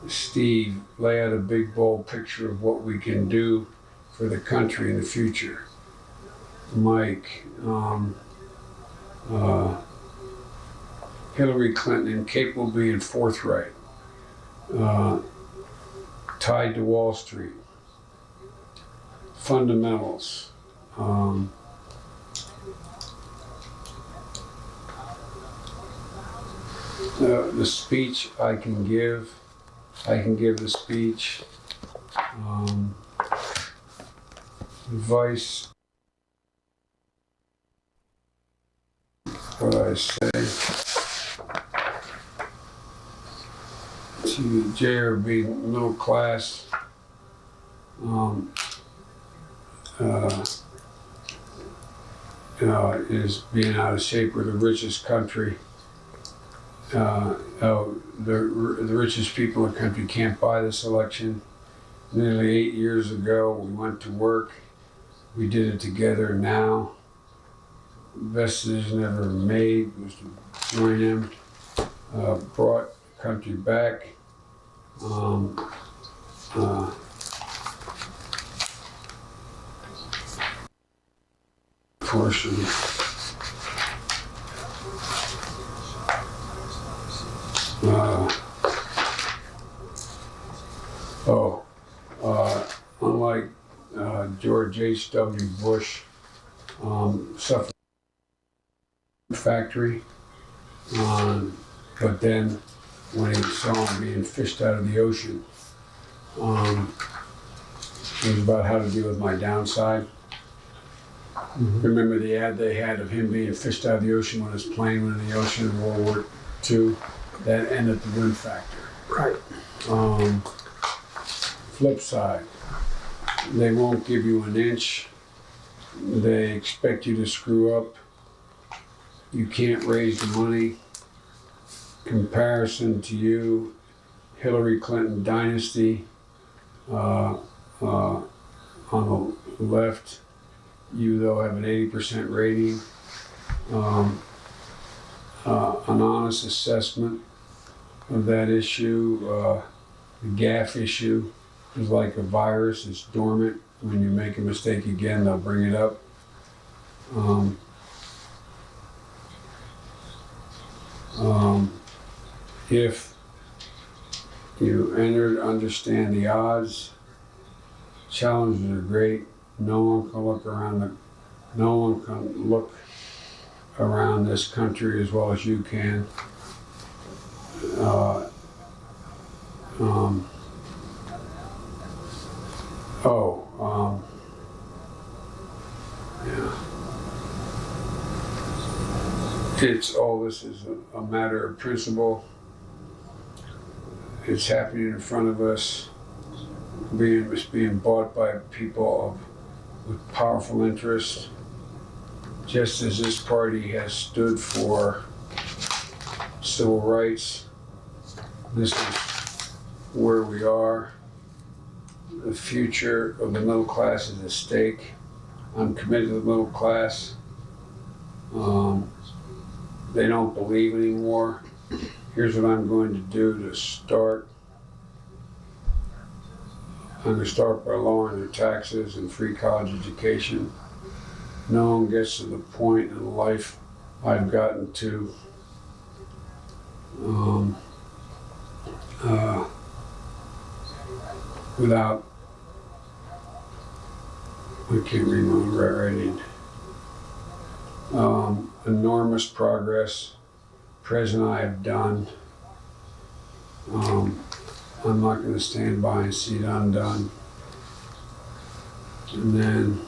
Steve, lay out a big, bold picture of what we can do for the country in the future. Mike, Hillary Clinton, incapable of being forthright, tied to Wall Street. Fundamentals. The speech I can give the speech. Advice, what I say to JRB middle class, is being out of shape. We're the richest country. The richest people in the country can't buy this election. Nearly 8 years ago, we went to work. We did it together now. Best decision ever made was to join him. Brought the country back. Portion. Unlike George H.W. Bush, suffered factory, but then when he saw him being fished out of the ocean, it was about how to deal with my downside. Mm-hmm. Remember the ad they had of him being fished out of the ocean when his plane went in the ocean in World War II? That ended the win factor. Right. Flip side, they won't give you an inch. They expect you to screw up. You can't raise the money. Comparison to you, Hillary Clinton dynasty. On the left, you though have an 80% rating. An honest assessment of that issue. The gaffe issue is like a virus. It's dormant. When you make a mistake again, they'll bring it up. If you enter, understand the odds. Challenges are great. No one can look around this country as well as you can. It's all this is a matter of principle. It's happening in front of us. It's being bought by people with powerful interests. Just as this party has stood for civil rights, this is where we are. The future of the middle class is at stake. I'm committed to the middle class. They don't believe anymore. Here's what I'm going to do to start. I'm going to start by lowering their taxes and free college education. no one gets to the point in life I've gotten to without, I can't read my own writing, enormous progress President and I have done. I'm not going to stand by and see it undone. And then,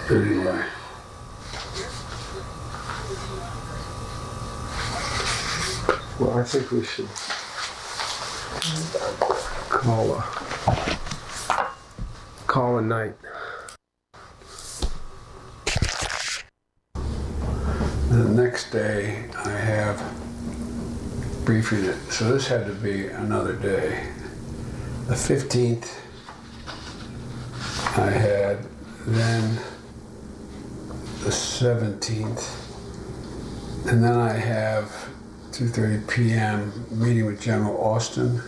anyway. Well, I think we should call a night. The next day, I have briefing it. So this had to be another day. The 15th, I had, then the 17th, and then I have 2:30 p.m. meeting with General Austin.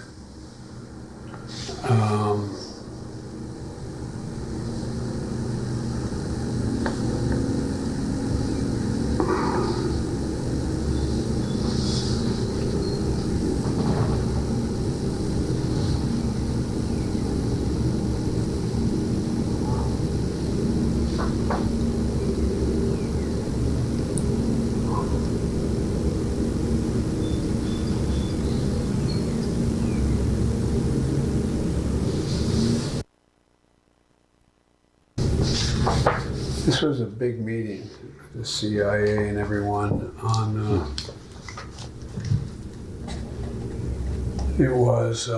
This was a big meeting, the CIA and everyone on, it was,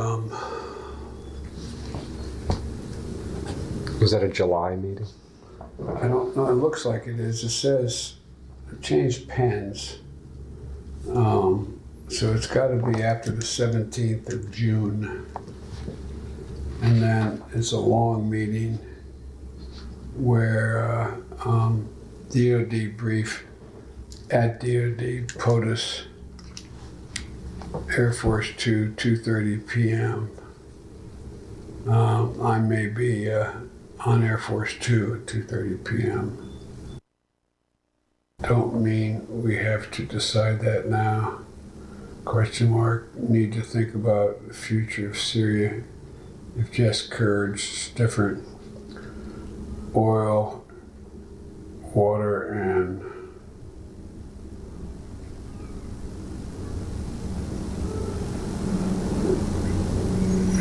Was that a July meeting? I don't know, it looks like it is. It says, I changed pens. So it's gotta be after the 17th of June. And then it's a long meeting where DOD brief at DOD POTUS Air Force 2, 2:30 p.m. I may be on Air Force 2 at 2:30 p.m. Don't mean we have to decide that now. Question mark. Need to think about the future of Syria. If just Kurds, it's different. Oil, water, and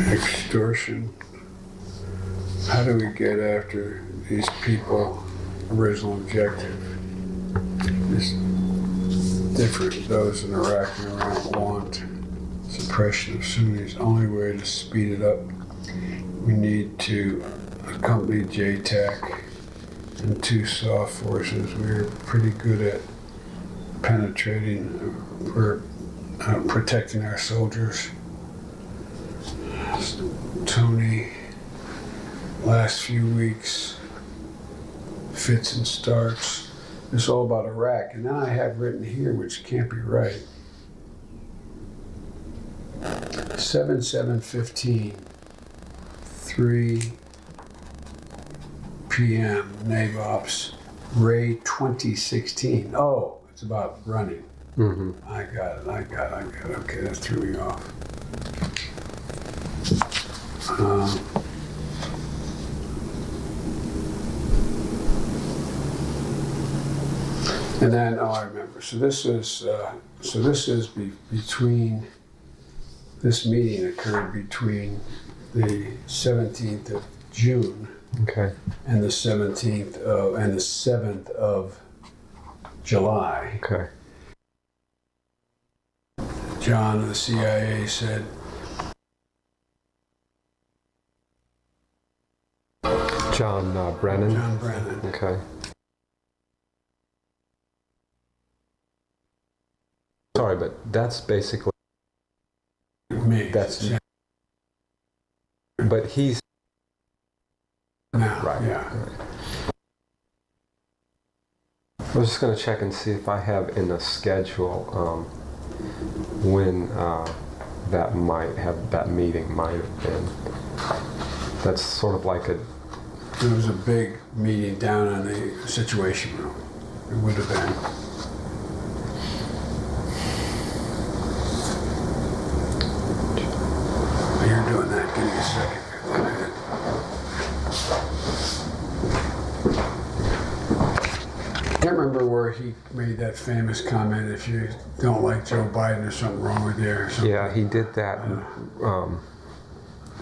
extortion. How do we get after these people? Original objective is different. Those in Iraq and Iran want suppression of Sunnis. Only way to speed it up, we need to accompany JTAC and two soft forces. We're pretty good at penetrating, we're protecting our soldiers. Tony, last few weeks, fits and starts. It's all about Iraq. And then I have written here, which can't be right, 7/7/15, 3 p.m. NAVOPS, Ray 2016. Oh, it's about running. Mm-hmm. I got it. Okay, that threw me off. And then, I remember. So this is between. This meeting occurred between the 17th of June. Okay. And the 17th of, and the 7th of July. Okay. John of the CIA said, John Brennan. John Brennan. Okay. Sorry, but that's basically Me. that's. But he's now, right. Yeah. Right. I was just going to check and see if I have in the schedule when that meeting might have been. That's sort of like a. There was a big meeting down in the Situation Room. It would have been. While you're doing that, give me a second. I can't remember where he made that famous comment, if you don't like Joe Biden, there's something wrong with you or something. Yeah, he did that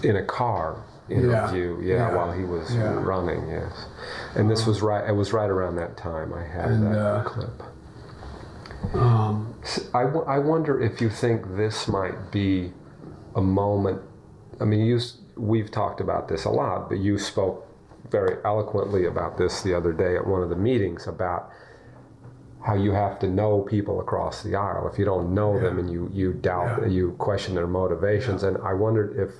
in a car interview, while he was running, yes. And this was right, it was right around that time I had that clip. I wonder if you think this might be a moment, I mean, we've talked about this a lot, but you spoke very eloquently about this the other day at one of the meetings about how you have to know people across the aisle. If you don't know them and you doubt, you question their motivations. And I wondered if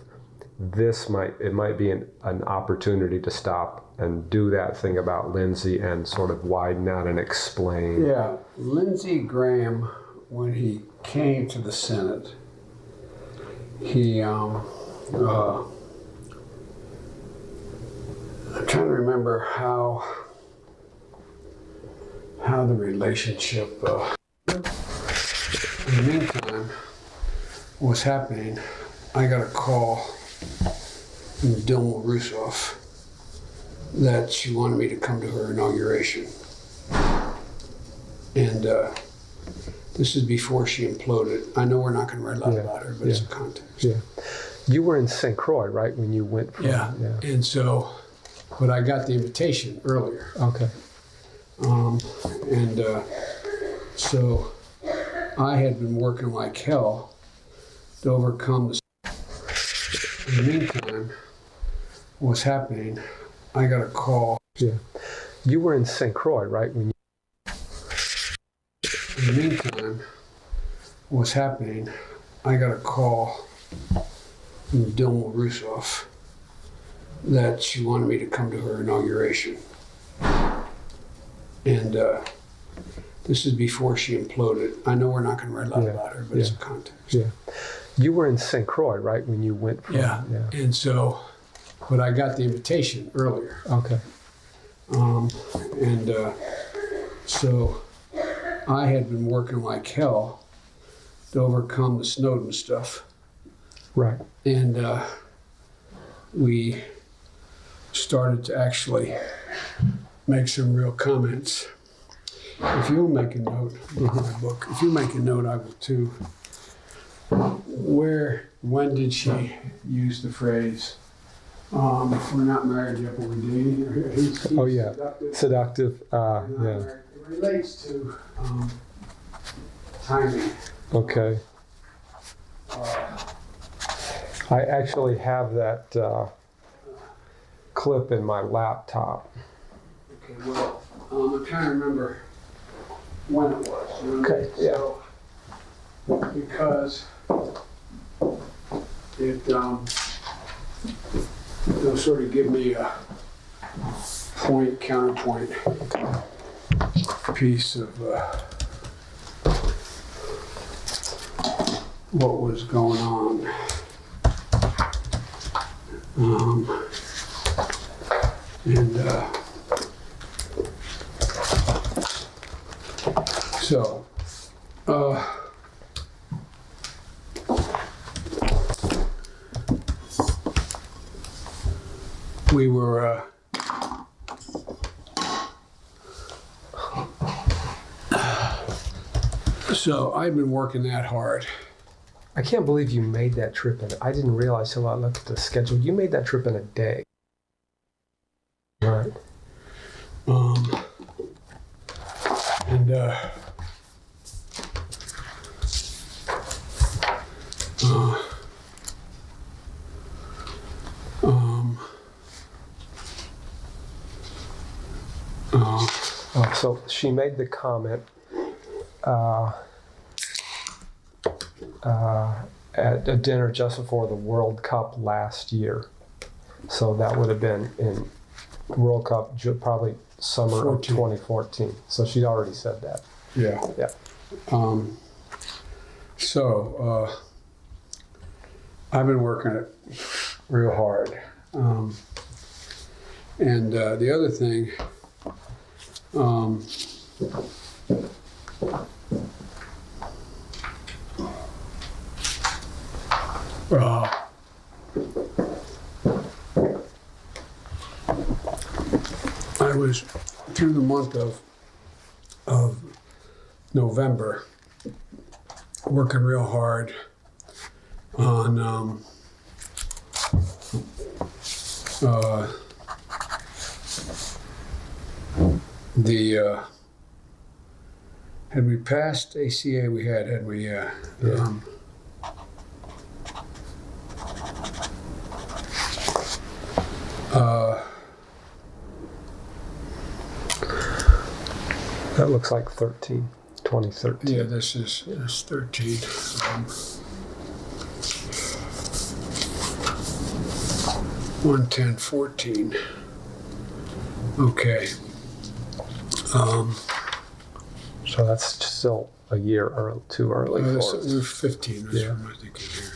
it might be an opportunity to stop and do that thing about Lindsey and sort of widen out and explain. Yeah, Lindsey Graham, when he came to the Senate, he, I'm trying to remember how the relationship, in the meantime, was happening. I got a call from Dilma Rousseff that she wanted me to come to her inauguration. And this is before she imploded. I know we're not going to write a lot about her, but it's a context. Yeah. You were in St. Croix, right, when you went from... Yeah. And so, but I got the invitation earlier. Okay. So I had been working like hell to overcome the... In the meantime, what was happening, I got a call. Yeah. You were in St. Croix, right, when you... In the meantime, what was happening, I got a call from Dilma Rousseff that she wanted me to come to her inauguration. And this is before she imploded. I know we're not going to write a lot about her, but it's a context. Yeah. You were in St. Croix, right, when you went from... And so, but I got the invitation earlier. Okay. So I had been working like hell to overcome the Snowden stuff. Right. And we started to actually make some real comments. If you'll make a note, look at my book. If you make a note, I will too. When did she use the phrase, if we're not married yet, but we're dating? He's Seductive. It relates to timing. Okay. I actually have that clip in my laptop. Okay, well, I'm trying to remember when it was. Okay, So, because it'll sort of give me a counterpoint piece of what was going on. We were so I've been working that hard. I can't believe you made that trip I didn't realize till I looked at the schedule. You made that trip in a day. Right. So she made the comment at a dinner just before the World Cup last year. So that would have been in World Cup probably summer of 2014. So she'd already said that. Yeah. Yeah. I've been working it real hard. And the other thing, I was through the month of November working real hard on had we passed ACA? We had we? That looks like 2013. Yeah, this is 13. 11014. Okay. So that's still a year or too early for us. We're 15. That's Yeah. what I'm thinking here.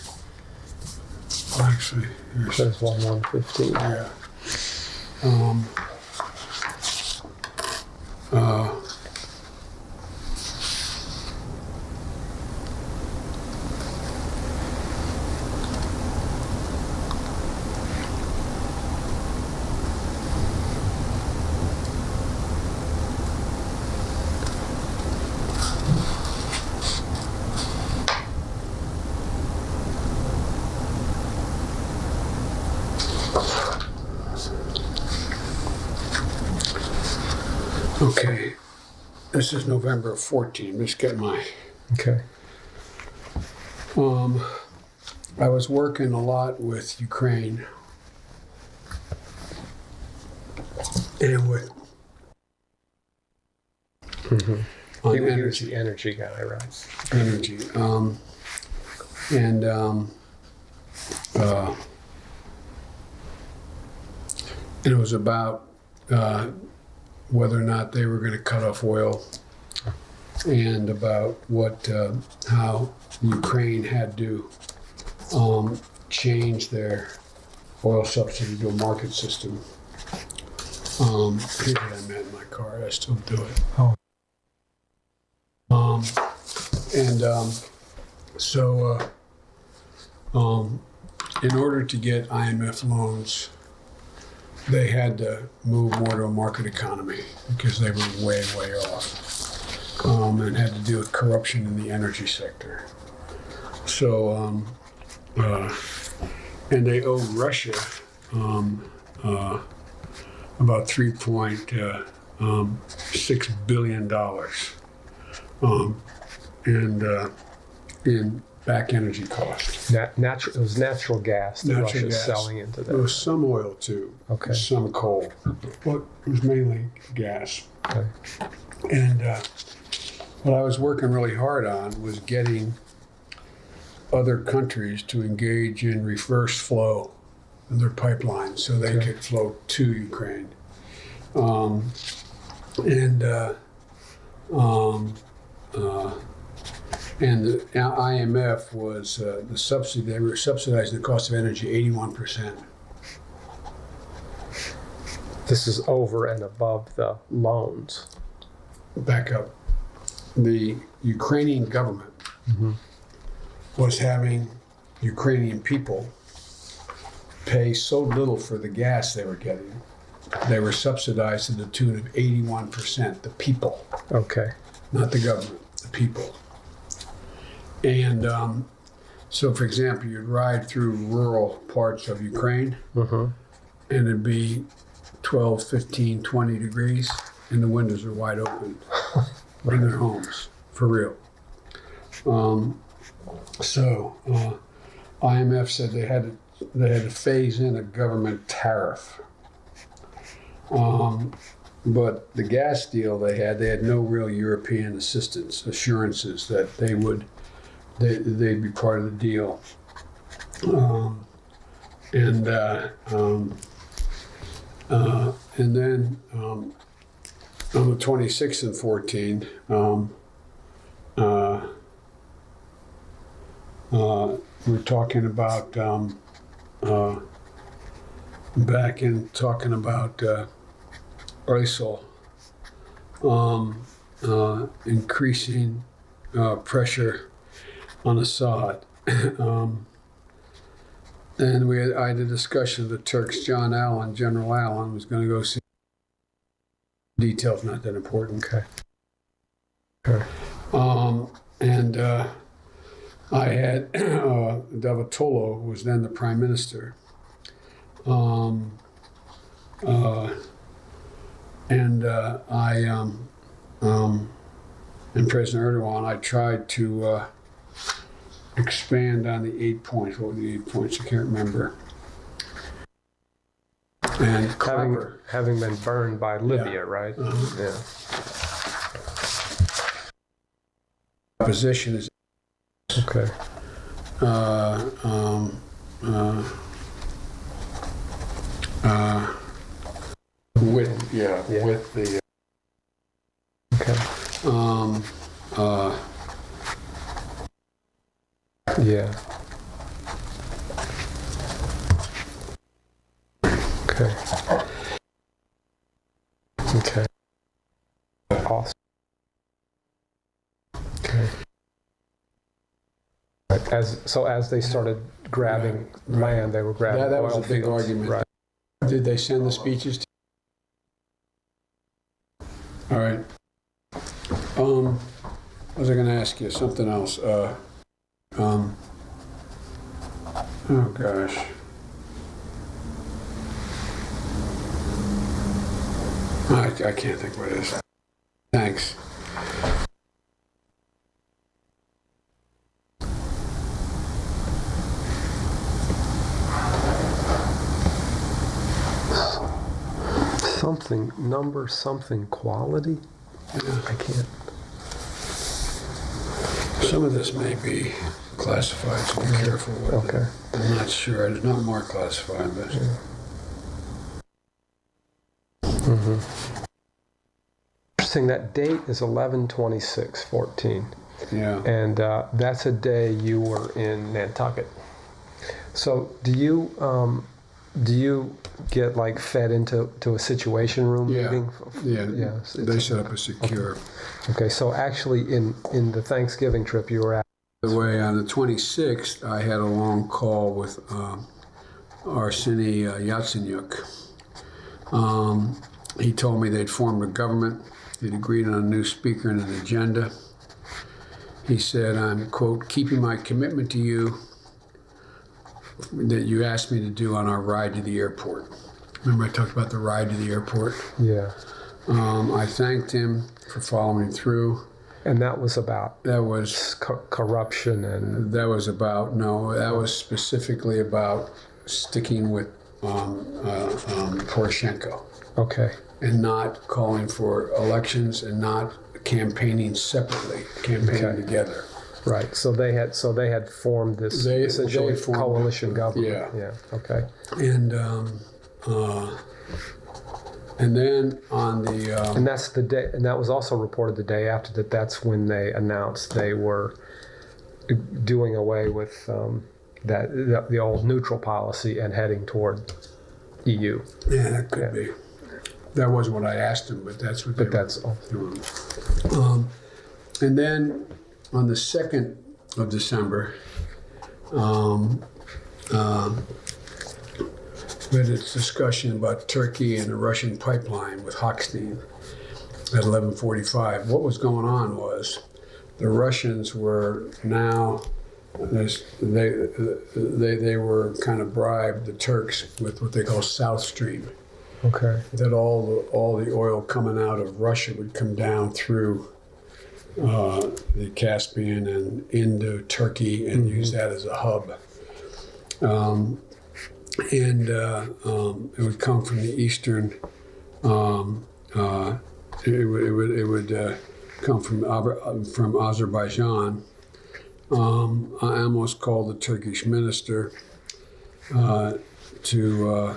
Actually, here's There's 115. yeah. Okay, this is November 14. Let's get my. Okay. I was working a lot with Ukraine and with on He was energy. the energy guy, right? Energy. And it was about whether or not they were going to cut off oil, and about how Ukraine had to change their oil subsidy to a market system. Here's what I meant in my car. I still do it. Oh. In order to get IMF loans, they had to move more to a market economy because they were way, way off, and had to deal with corruption in the energy sector. So, and they owed Russia about $3.6 billion in back energy costs. It was natural gas that Natural Russia's gas. selling into There was that. some oil too, Okay. some coal, but it was mainly gas. Okay. And what I was working really hard on was getting other countries to engage in reverse flow in their pipelines so they could flow to Ukraine. And the IMF was the subsidy, they were subsidizing the cost of energy 81%. This is over and above the loans. Back up. The Ukrainian government was having Ukrainian people pay so little for the gas they were getting. They were subsidized to the tune of 81%, the people, Okay. not the government, the people. And so, for example, you'd ride through rural parts of Ukraine, and it'd be 12, 15, 20 degrees, and the windows are wide open in their homes, for real. IMF said they had to phase in a government tariff. But the gas deal they had no real European assurances that they'd be part of the deal. And then on the 26th and 14, we're talking about back in talking about ISIL, increasing pressure on Assad. And I had a discussion of the Turks. General Allen was going to go see. Details not that important. Okay. And I had Davutoglu, who was then the prime minister, and President Erdogan. I tried to expand on the 8 points. What were the 8 points? I can't remember. And having been burned by Libya, right? Yeah. Position is Okay. With the Okay. Yeah. Okay. Okay. Awesome. Okay. As they started grabbing land, they were grabbing that was oil a big fields. argument. Right. Did they send the speeches to you? All right. What was I going to ask you? Something else. Oh gosh. I can't think what it is. Thanks. Something quality? I can't. Some of this may be classified, so be careful with Okay. it. I'm not sure. It's not more classified, but. Interesting, that date is 11/26/14. Yeah. And that's a day you were in Nantucket. So do you get like fed into a situation room Yeah. meeting? Yeah. They set up a secure. Okay, so actually in the Thanksgiving trip you were at. By the way, on the 26th, I had a long call with Arseniy Yatsenyuk. He told me they'd formed a government. They'd agreed on a new speaker and an agenda. He said, I'm, quote, keeping my commitment to you that you asked me to do on our ride to the airport. Remember I talked about the ride to the airport? Yeah. I thanked him for following through. And that was about That was corruption and that was specifically about sticking with Poroshenko okay. and not calling for elections and not campaigning separately, campaigning together. Right. So they had formed this essentially formed coalition government. Yeah. Yeah. Okay. And then on the And that's the day, and that was also reported the day after that. That's when they announced they were doing away with the old neutral policy and heading toward EU. yeah, that could be. That wasn't what I asked him, but that's what they were doing. And then on the 2nd of December, we had a discussion about Turkey and the Russian pipeline with Hochstein at 11:45. What was going on was the Russians were now they were kind of bribed the Turks with what they call South Stream. Okay. That all the oil coming out of Russia would come down through the Caspian and into Turkey and use that as a hub. It would come from the eastern. It would come from Azerbaijan. I almost called the Turkish minister to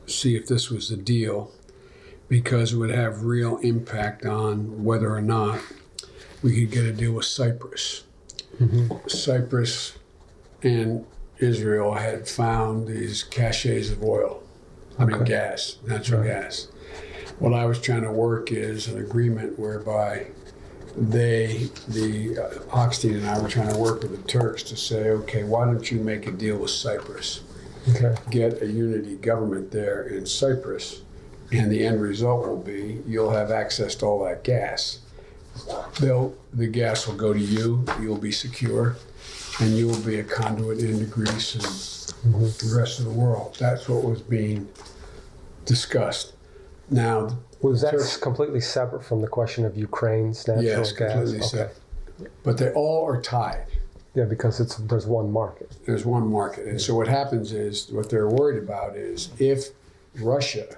see if this was the deal, because it would have real impact on whether or not we could get a deal with Cyprus. Cyprus and Israel had found these caches of oil, gas, natural gas. What I was trying to work is an agreement whereby Hochstein and I were trying to work with the Turks to say, okay, why don't you make a deal with Cyprus? Okay. Get a unity government there in Cyprus, and the end result will be you'll have access to all that gas. The gas will go to you, you'll be secure, and you will be a conduit into Greece and the rest of the world. That's what was being discussed. Now, Was that completely separate from the question of Ukraine's natural yes, gas? completely separate. But they all are tied. Yeah, because there's one market. There's one market. And so what happens is, what they're worried about is if Russia,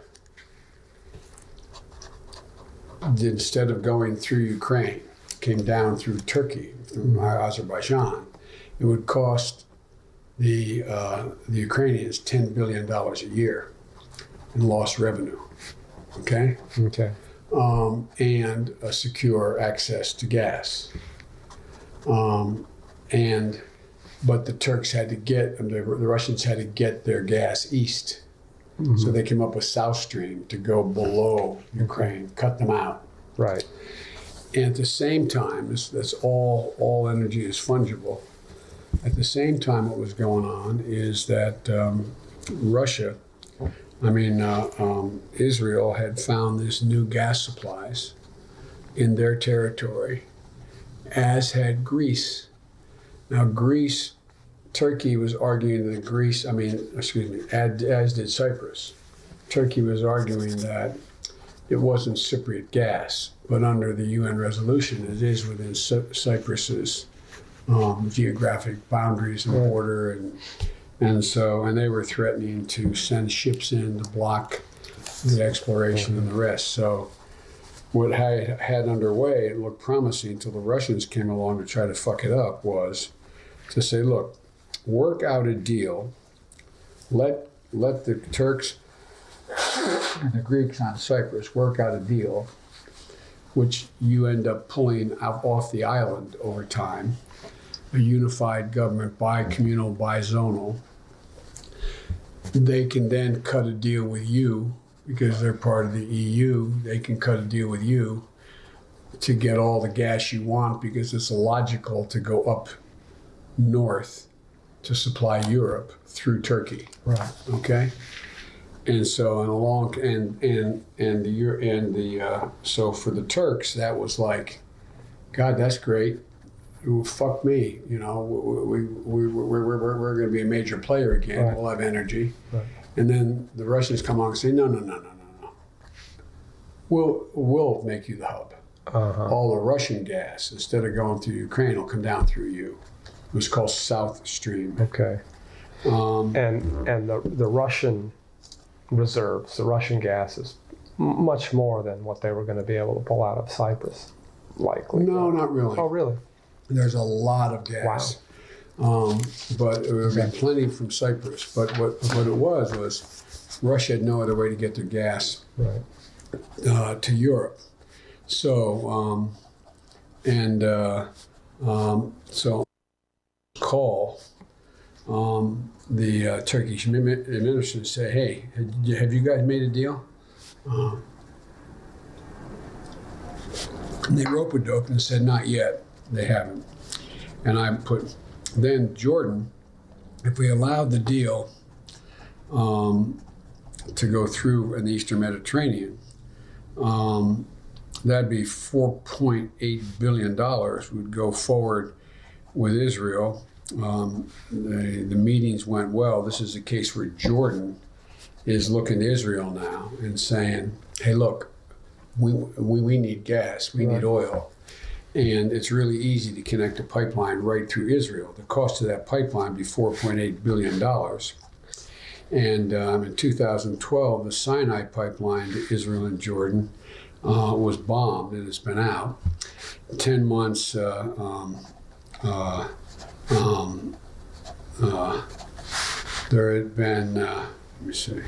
instead of going through Ukraine, came down through Turkey, through Azerbaijan, it would cost the Ukrainians $10 billion a year in lost revenue. Okay? Okay. And a secure access to gas. But the Turks had to get, the Russians had to get their gas east. So they came up with South Stream to go below Ukraine, cut them out. Right. And at the same time, that's all energy is fungible. At the same time, what was going on is that Israel had found this new gas supplies in their territory, as had Greece. Now, Turkey was arguing that as did Cyprus. Turkey was arguing that it wasn't Cypriot gas, but under the UN resolution, it is within Cyprus's geographic boundaries and border, and they were threatening to send ships in to block the exploration and the rest. So what I had underway, it looked promising until the Russians came along to try to fuck it up, was to say, look, work out a deal, let the Turks and the Greeks on Cyprus work out a deal, which you end up pulling out off the island over time, a unified government, bi-communal, bi-zonal. They can then cut a deal with you, because they're part of the EU, they can cut a deal with you to get all the gas you want, because it's illogical to go up north to supply Europe through Turkey. Right. Okay? And so so for the Turks, that was like, God, that's great. Fuck me, we're going to be a major player again. Right. We'll have energy. Right. And then the Russians come along and say, no. We'll make you the hub. All the Russian gas, instead of going through Ukraine, will come down through you. It was called South Stream. Okay. And the Russian reserves, the Russian gas is much more than what they were going to be able to pull out of Cyprus, likely. No, not really. Oh, really? There's a lot of gas. Wow. But there would be plenty from Cyprus. But what it was Russia had no other way to get their gas to Europe. So, so call the Turkish administration and say, hey, have you guys made a deal? And they rope-a-dope and said, not yet. They haven't. And I put, then Jordan, if we allowed the deal to go through in the Eastern Mediterranean, that'd be $4.8 billion would go forward with Israel. The meetings went well. This is a case where Jordan is looking to Israel now and saying, hey, look, we need gas, we need oil. And it's really easy to connect a pipeline right through Israel. The cost of that pipeline would be $4.8 billion. And in 2012, the Sinai pipeline to Israel and Jordan was bombed, and it's been out. 10 months, there had been, let me see.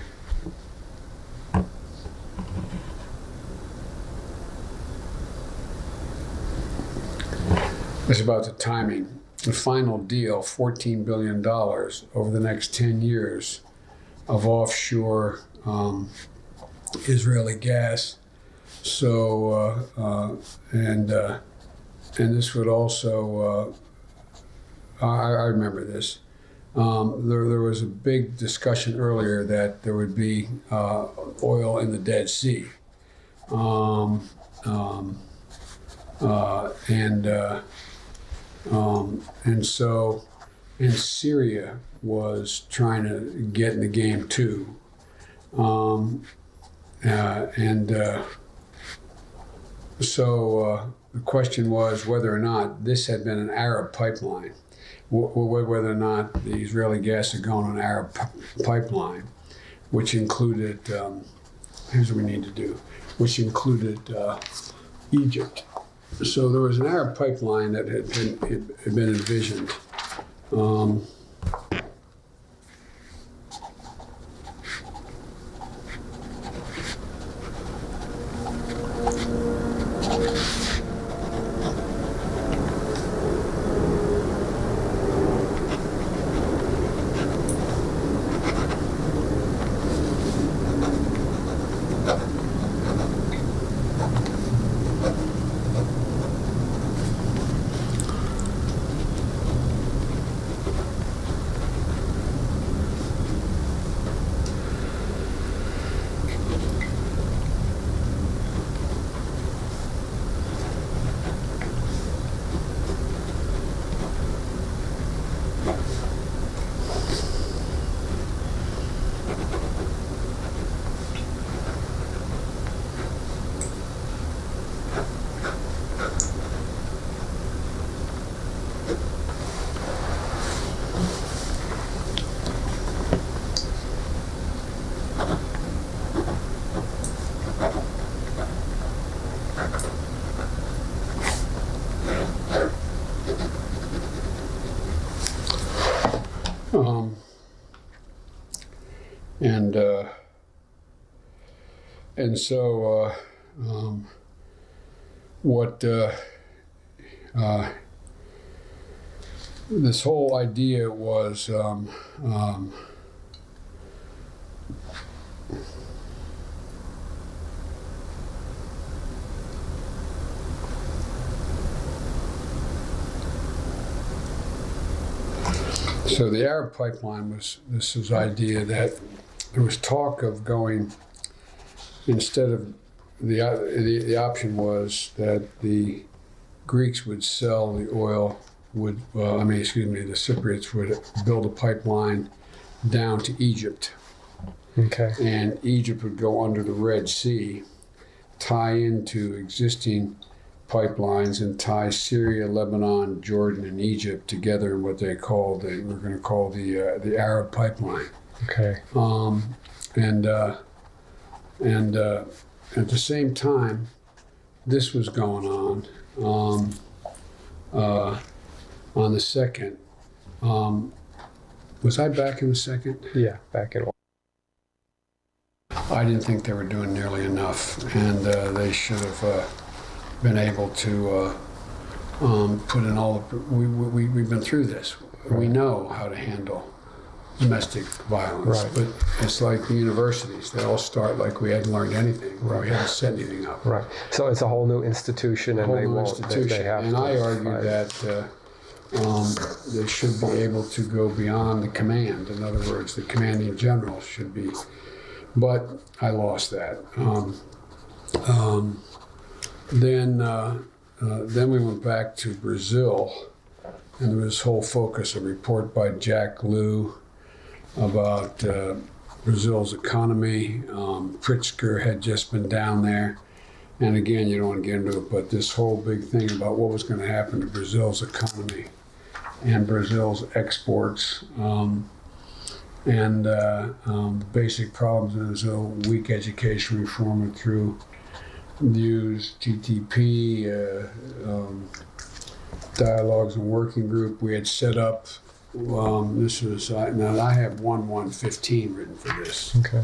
It's about the timing. the final deal, $14 billion over the next 10 years of offshore Israeli gas. So, and this would also, I remember this. There was a big discussion earlier that there would be oil in the Dead Sea. And so, and Syria was trying to get in the game too. So the question was whether or not this had been an Arab pipeline, whether or not the Israeli gas had gone on an Arab pipeline, which included, here's what we need to do, which included Egypt. So there was an Arab pipeline that had been envisioned. And so what this whole idea was so the Arab pipeline was this idea that there was talk of going, instead of the option was that the Greeks would sell the oil, the Cypriots would build a pipeline down to Egypt. Okay. And Egypt would go under the Red Sea, tie into existing pipelines, and tie Syria, Lebanon, Jordan, and Egypt together in what we're going to call the Arab pipeline. Okay. And at the same time, this was going on the second. Was I back in the second? Yeah, back in. I didn't think they were doing nearly enough, and they should have been able to put in all the. We've been through this. Right. We know how to handle domestic violence, right. But it's like the universities. They all start like we hadn't learned anything, right. We hadn't set anything up. Right. So it's a whole new institution, and they won't. They have and to I argue that they should be able to go beyond the command. In other words, the commanding general should be. But I lost that. Then we went back to Brazil, and there was whole focus, a report by Jack Lew about Brazil's economy. Pritzker had just been down there. And again, you don't want to get into it, but this whole big thing about what was going to happen to Brazil's economy and Brazil's exports. The basic problems in Brazil, weak education reform through views, TTP, dialogues and working group. We had set up, this was, now I have 1/115 written for this. Okay.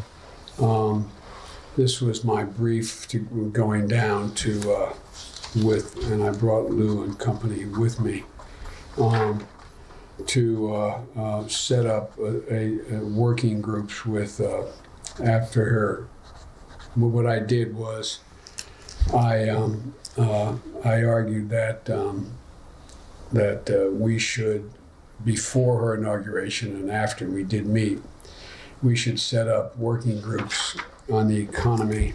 This was my brief to going down to and I brought Lou and company with me. to set up a working groups with after her. What I did was I argued that we should, before her inauguration and after we did meet, we should set up working groups on the economy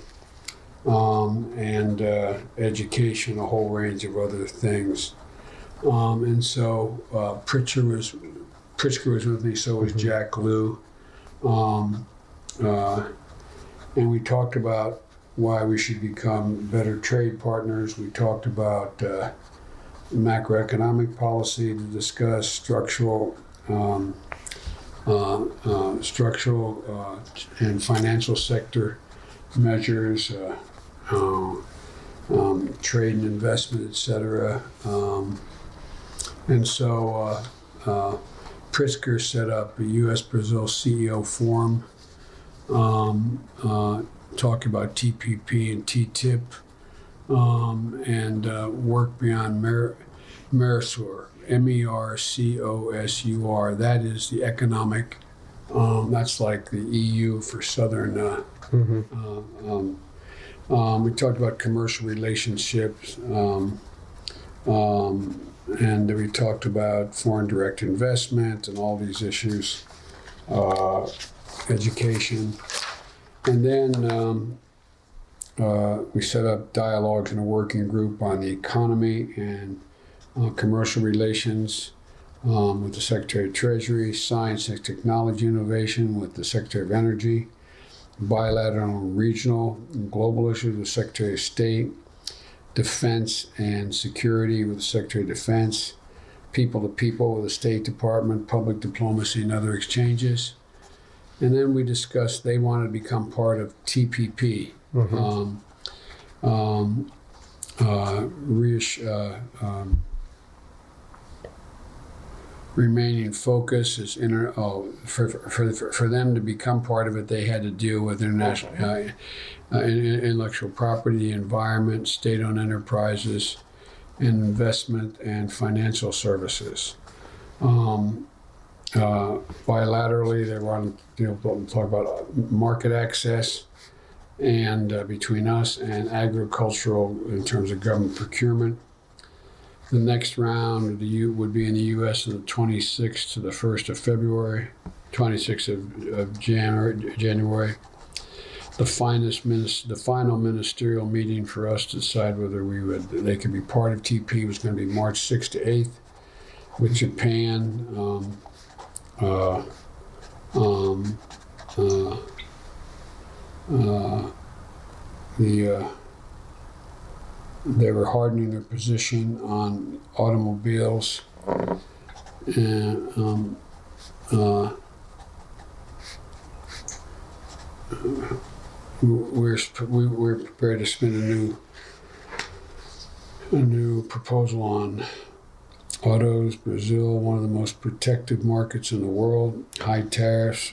and education, a whole range of other things. And so Pritzker was with me, so was Jack Lew. And we talked about why we should become better trade partners. We talked about macroeconomic policy to discuss structural and financial sector measures, trade and investment, etc. And so Pritzker set up a U.S.-Brazil CEO forum, talking about TPP and TTIP, and work beyond Mercosur, MERCOSUR. That is the economic, that's like the EU for Southern. We talked about commercial relationships, and we talked about foreign direct investment and all these issues, education. And then we set up dialogues in a working group on the economy and commercial relations with the Secretary of Treasury, science and technology innovation with the Secretary of Energy, bilateral and regional and global issues with the Secretary of State, defense and security with the Secretary of Defense, people to people with the State Department, public diplomacy and other exchanges. And then we discussed they wanted to become part of TPP. Remaining focus is for them to become part of it, they had to deal with international intellectual property, environment, state-owned enterprises, and investment and financial services. Bilaterally, they want to talk about market access and between us and agricultural in terms of government procurement. The next round of would be in the U.S. on the 26th to the 1st of February, 26th of January. The final ministerial meeting for us to decide whether they could be part of TP was going to be March 6th to 8th with Japan. They were hardening their position on automobiles, and we're prepared to spend a new proposal on autos. Brazil, one of the most protective markets in the world, high tariffs,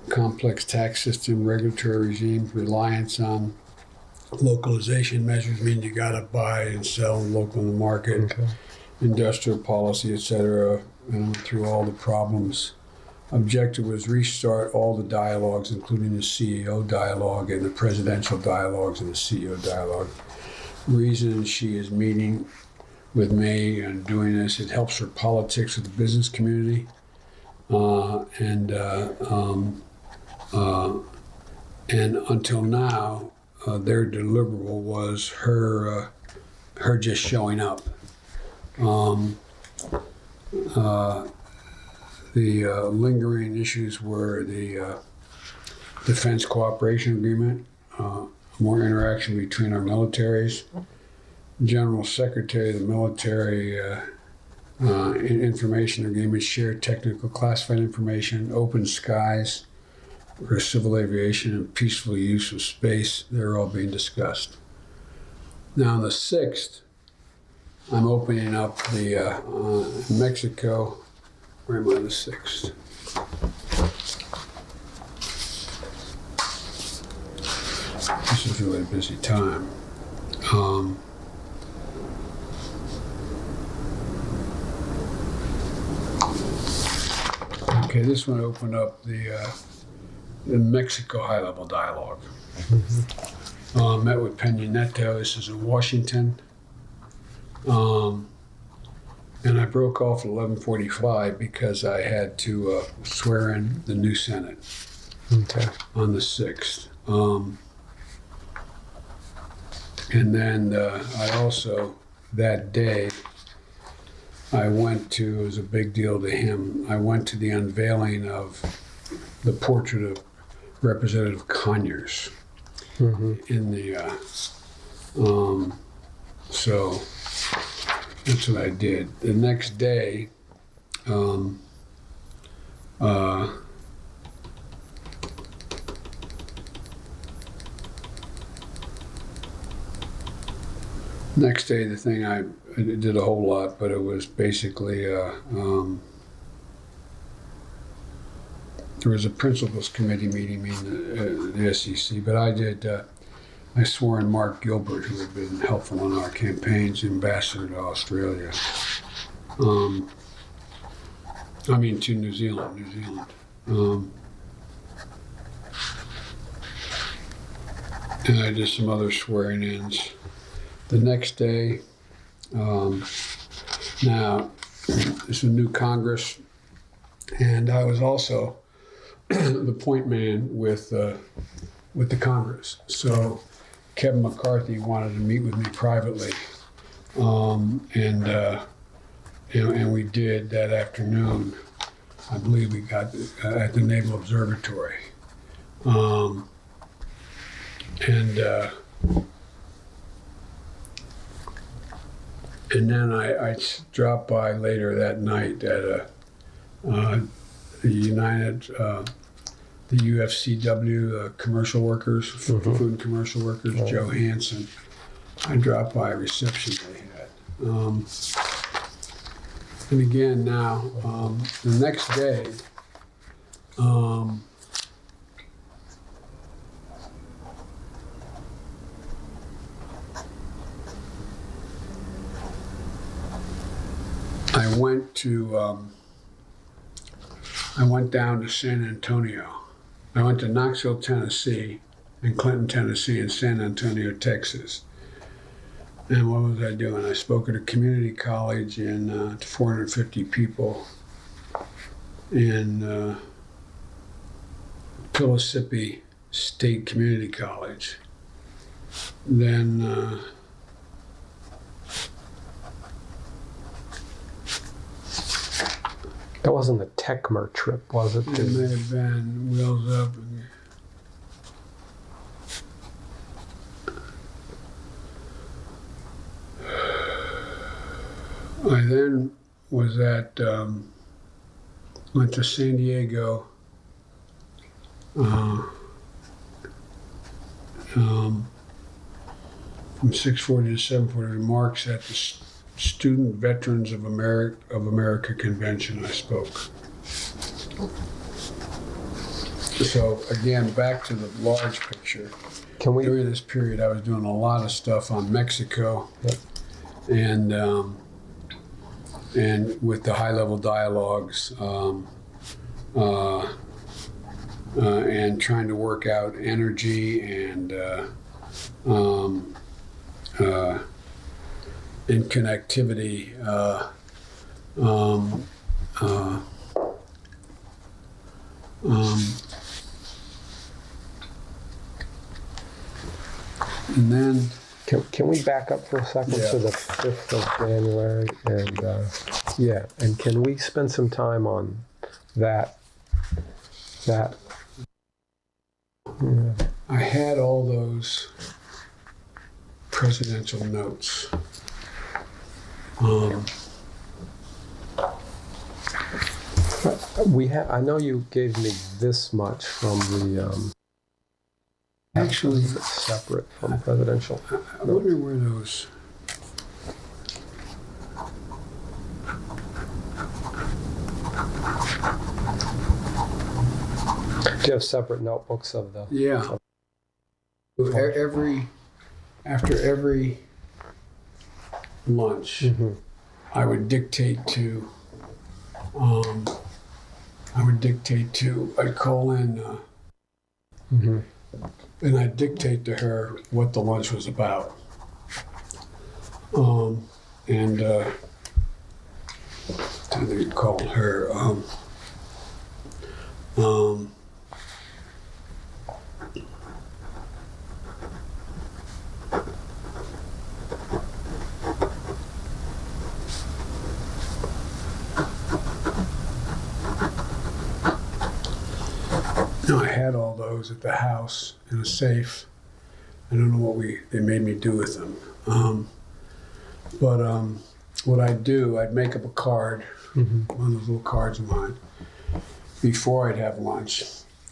complex tax system, regulatory regime, reliance on localization measures mean you got to buy and sell local in the market, industrial policy, etc. Through all the problems. Objective was restart all the dialogues, including the CEO dialogue and the presidential dialogues and the CEO dialogue. Reason she is meeting with me and doing this, it helps her politics with the business community, and until now, their deliverable was her just showing up. The lingering issues were the Defense Cooperation Agreement, more interaction between our militaries, General Secretary of the Military Information Agreement, shared technical classified information, open skies for civil aviation and peaceful use of space. They're all being discussed. Now on the 6th, I'm opening up the Mexico. Where am I, the 6th? This is really a busy time. Okay, this one opened up the Mexico high-level dialogue. Met with Peña Nieto. This is in Washington. And I broke off at 11:45 because I had to swear in the new Senate on the 6th. And then I also, that day, I went to, it was a big deal to him, I went to the unveiling of the portrait of Representative Conyers in the, so that's what I did. The next day, the thing I did a whole lot, but it was basically there was a principals committee meeting the SEC, but I swore in Mark Gilbert, who had been helpful in our campaigns, ambassador to Australia. To New Zealand. And I did some other swearing-ins. The next day, now, it's a new Congress, and I was also the point man with the Congress. So Kevin McCarthy wanted to meet with me privately, and we did that afternoon. I believe we got at the Naval Observatory, and then I dropped by later that night at the UFCW commercial workers, food and commercial workers, Joe Hansen. I dropped by a reception they had. And again now, the next day, I went down to San Antonio. I went to Knoxville, Tennessee, and Clinton, Tennessee, and San Antonio, Texas. And what was I doing? I spoke at a community college to 450 people in Pillissippi State Community College. Then that wasn't the Techmer trip, was it? It may have been Wheels Up. I then was went to San Diego from 6:40 to 7:40, remarks at the Student Veterans of America Convention. I spoke. So again, back to the large picture. During this period, I was doing a lot of stuff on Mexico, and with the high-level dialogues, and trying to work out energy and in connectivity. And then, can we back up for a second to the 5th of January? And can we spend some time on that? I had all those presidential notes. I know you gave me this much from the. Actually, separate from presidential. I wonder where those. Do you have separate notebooks of the? Yeah. After every lunch, I would dictate to. I would dictate to, I'd call in, Mm-hmm. and I'd dictate to her what the lunch was about. And I think you'd call her, I had all those at the house in a safe. I don't know what they made me do with them. But what I'd do, I'd make up a card, one of those little cards of mine. Before I'd have lunch,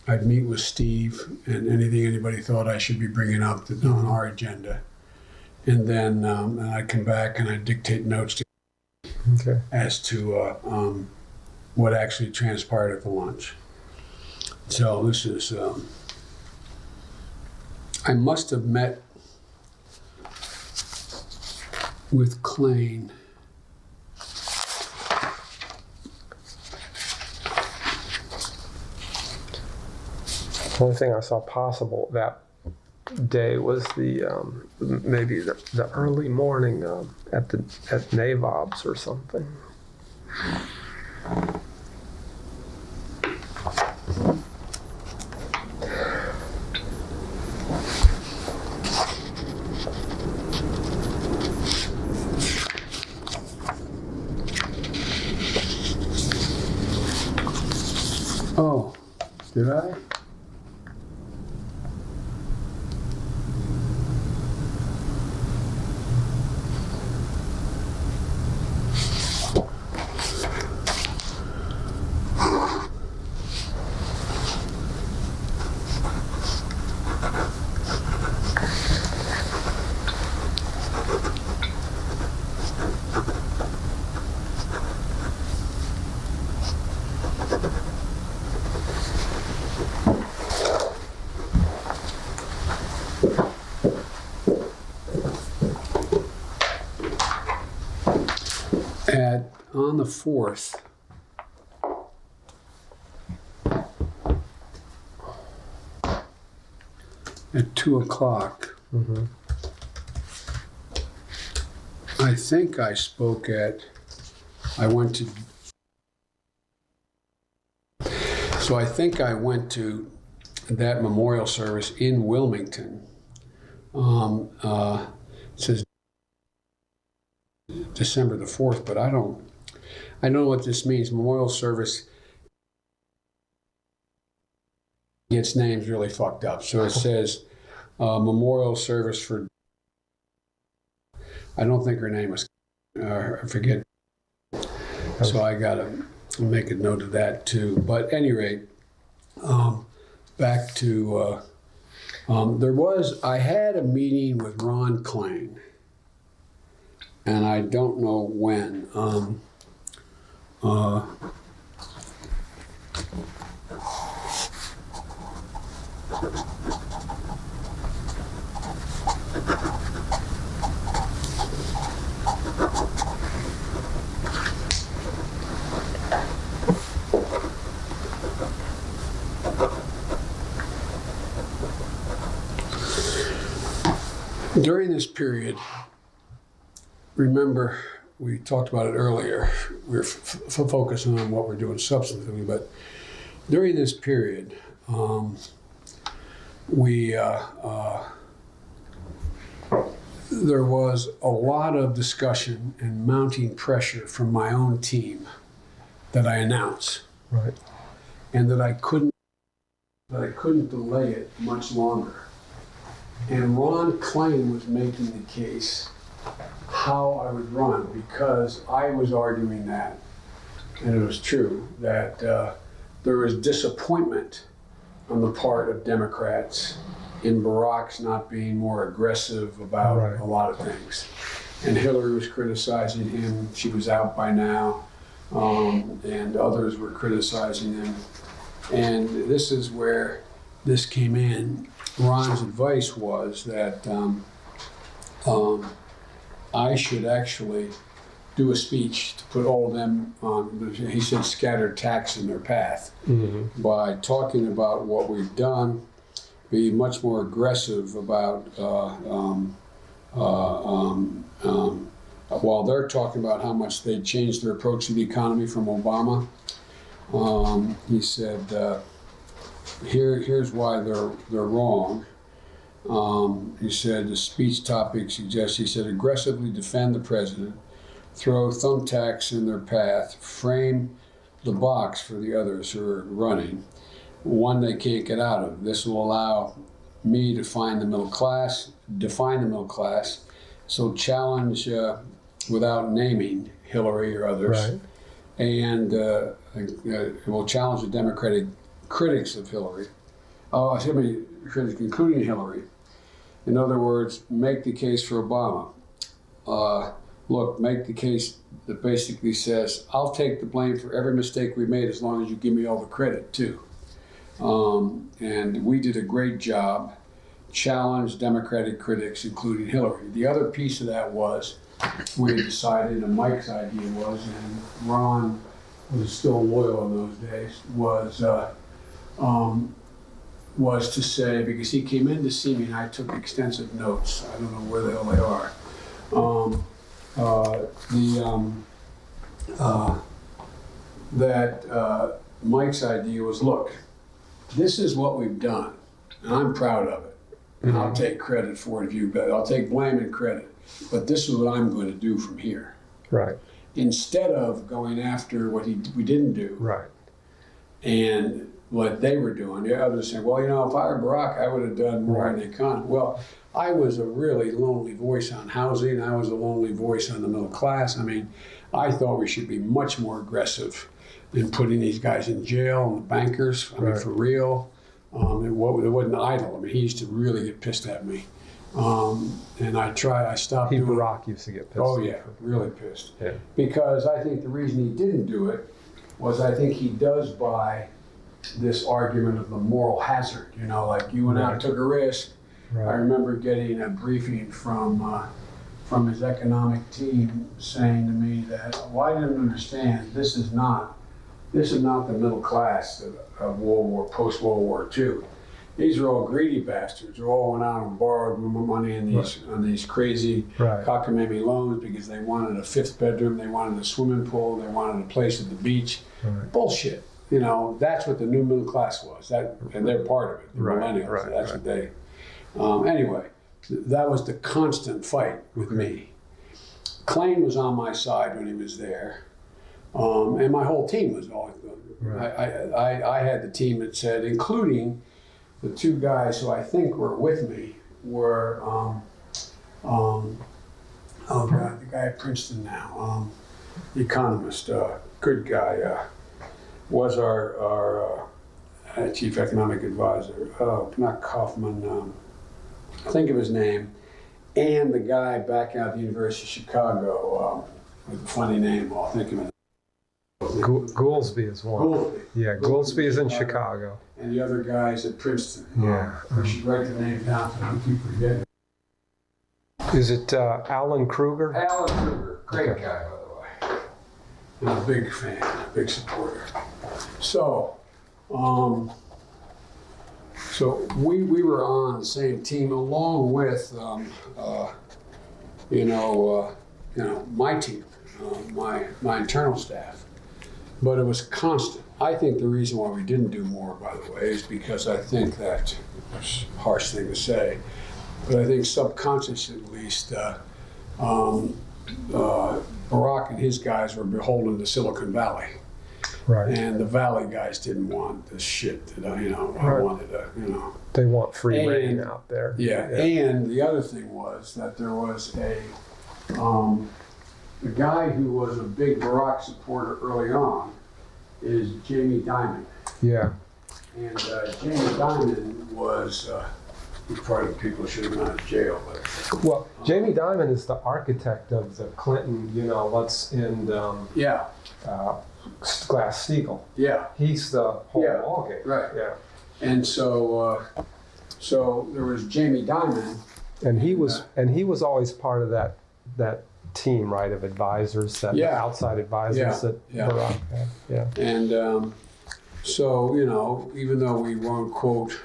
I'd meet with Steve and anything anybody thought I should be bringing up on our agenda. And then and I'd come back and I'd dictate notes to as to what actually transpired at the lunch. So this is, I must have met with Klain The only thing I saw possible that day was the maybe the early morning at Navob's or something. Oh, did I? On the 4th, at 2 o'clock, I think I spoke I went to that memorial service in Wilmington. It says December the 4th, but I don't know what this means. Memorial service gets names really fucked up. So it says memorial service for, I don't think her name was, I forget. So I gotta make a note of that too. But at any rate, back to, I had a meeting with Ron Klain, and I don't know when. During this period, remember, we talked about it earlier, we're focusing on what we're doing substantively, but during this period, there was a lot of discussion and mounting pressure from my own team that I announced. Right. And that I couldn't delay it much longer. And Ron Klain was making the case how I would run, because I was arguing that, and it was true, that there was disappointment on the part of Democrats in Barack's not being more aggressive about a lot of things. And Hillary was criticizing him. She was out by now, and others were criticizing him. And this is where this came in. Ron's advice was that I should actually do a speech to put all of them on, he said, scattered attacks in their path by talking about what we've done, be much more aggressive about while they're talking about how much they changed their approach to the economy from Obama. He said, here's why they're wrong. He said the speech topic suggests, he said, aggressively defend the president, throw thumbtacks in their path, frame the box for the others who are running, one they can't get out of. This will allow me to define the middle class, so challenge without naming Hillary or others. Right. And it will challenge the Democratic critics of Hillary. Critics including Hillary. In other words, make the case for Obama. Look, make the case that basically says, I'll take the blame for every mistake we made as long as you give me all the credit too. And we did a great job, challenged Democratic critics, including Hillary. The other piece of that was, we had decided, and Mike's idea was, and Ron was still loyal in those days, was to say, because he came in to see me and I took extensive notes. I don't know where the hell they are. Mike's idea was, look, this is what we've done, and I'm proud of it. And I'll take credit for it if you bet. I'll take blame and credit. But this is what I'm going to do from here. Right. Instead of going after what we didn't do. Right. And what they were doing. The others saying, well, if I were Barack, I would have done more in the economy. Well, I was a really lonely voice on housing. I was a lonely voice on the middle class. I mean, I thought we should be much more aggressive in putting these guys in jail and the bankers. I mean, for real. It wasn't idle. I mean, he used to really get pissed at me. And I stopped doing it. Barack used to get pissed. Oh, yeah, really pissed. Yeah. Because I think the reason he didn't do it was I think he does buy this argument of the moral hazard. Like you went out and took a risk. Right. I remember getting a briefing from his economic team saying to me that, I didn't understand, this is not the middle class of post-World War II. These are all greedy bastards. They all went out and borrowed money on these crazy cockamamie loans because they wanted a fifth bedroom, they wanted a swimming pool, they wanted a place at the beach. Right. Bullshit. That's what the new middle class was. And they're part of it, the millennials. Right, that's what they. Anyway, that was the constant fight with me. Klain was on my side when he was there, and my whole team was all. I had the team that said, including the two guys who I think were with me were, the guy at Princeton now, the economist, good guy, was our chief economic advisor. Not Kaufman, think of his name, and the guy back out at the University of Chicago with a funny name. I'll think of it. Goolsby is one. Goolsby. Yeah, Goolsby is in Chicago. And the other guys at Princeton. Yeah. I should write the name down so I don't keep forgetting. Is it Alan Kruger? Alan Kruger, great guy, by the way. I'm a big fan, a big supporter. So, we were on the same team along with, my team, my internal staff. But it was constant. I think the reason why we didn't do more, by the way, is because I think that's a harsh thing to say, but I think subconsciously at least, Barack and his guys were beholden to Silicon Valley. Right. And the Valley guys didn't want the shit that I wanted to, They want free reign out there. Yeah, and the other thing was that there was a guy who was a big Barack supporter early on is Jamie Dimon. Yeah. And Jamie Dimon was, part of the people who should have gone to jail. But, well, Jamie Dimon is the architect of the Clinton, Glass-Steagall. Yeah. He's the whole ballgame. Right. Yeah. And so there was Jamie Dimon. And he was always part of that team, right, of advisors, that Yeah. outside advisors Yeah. that Yeah. Barack had. Yeah. And so, you know, even though we weren't, quote,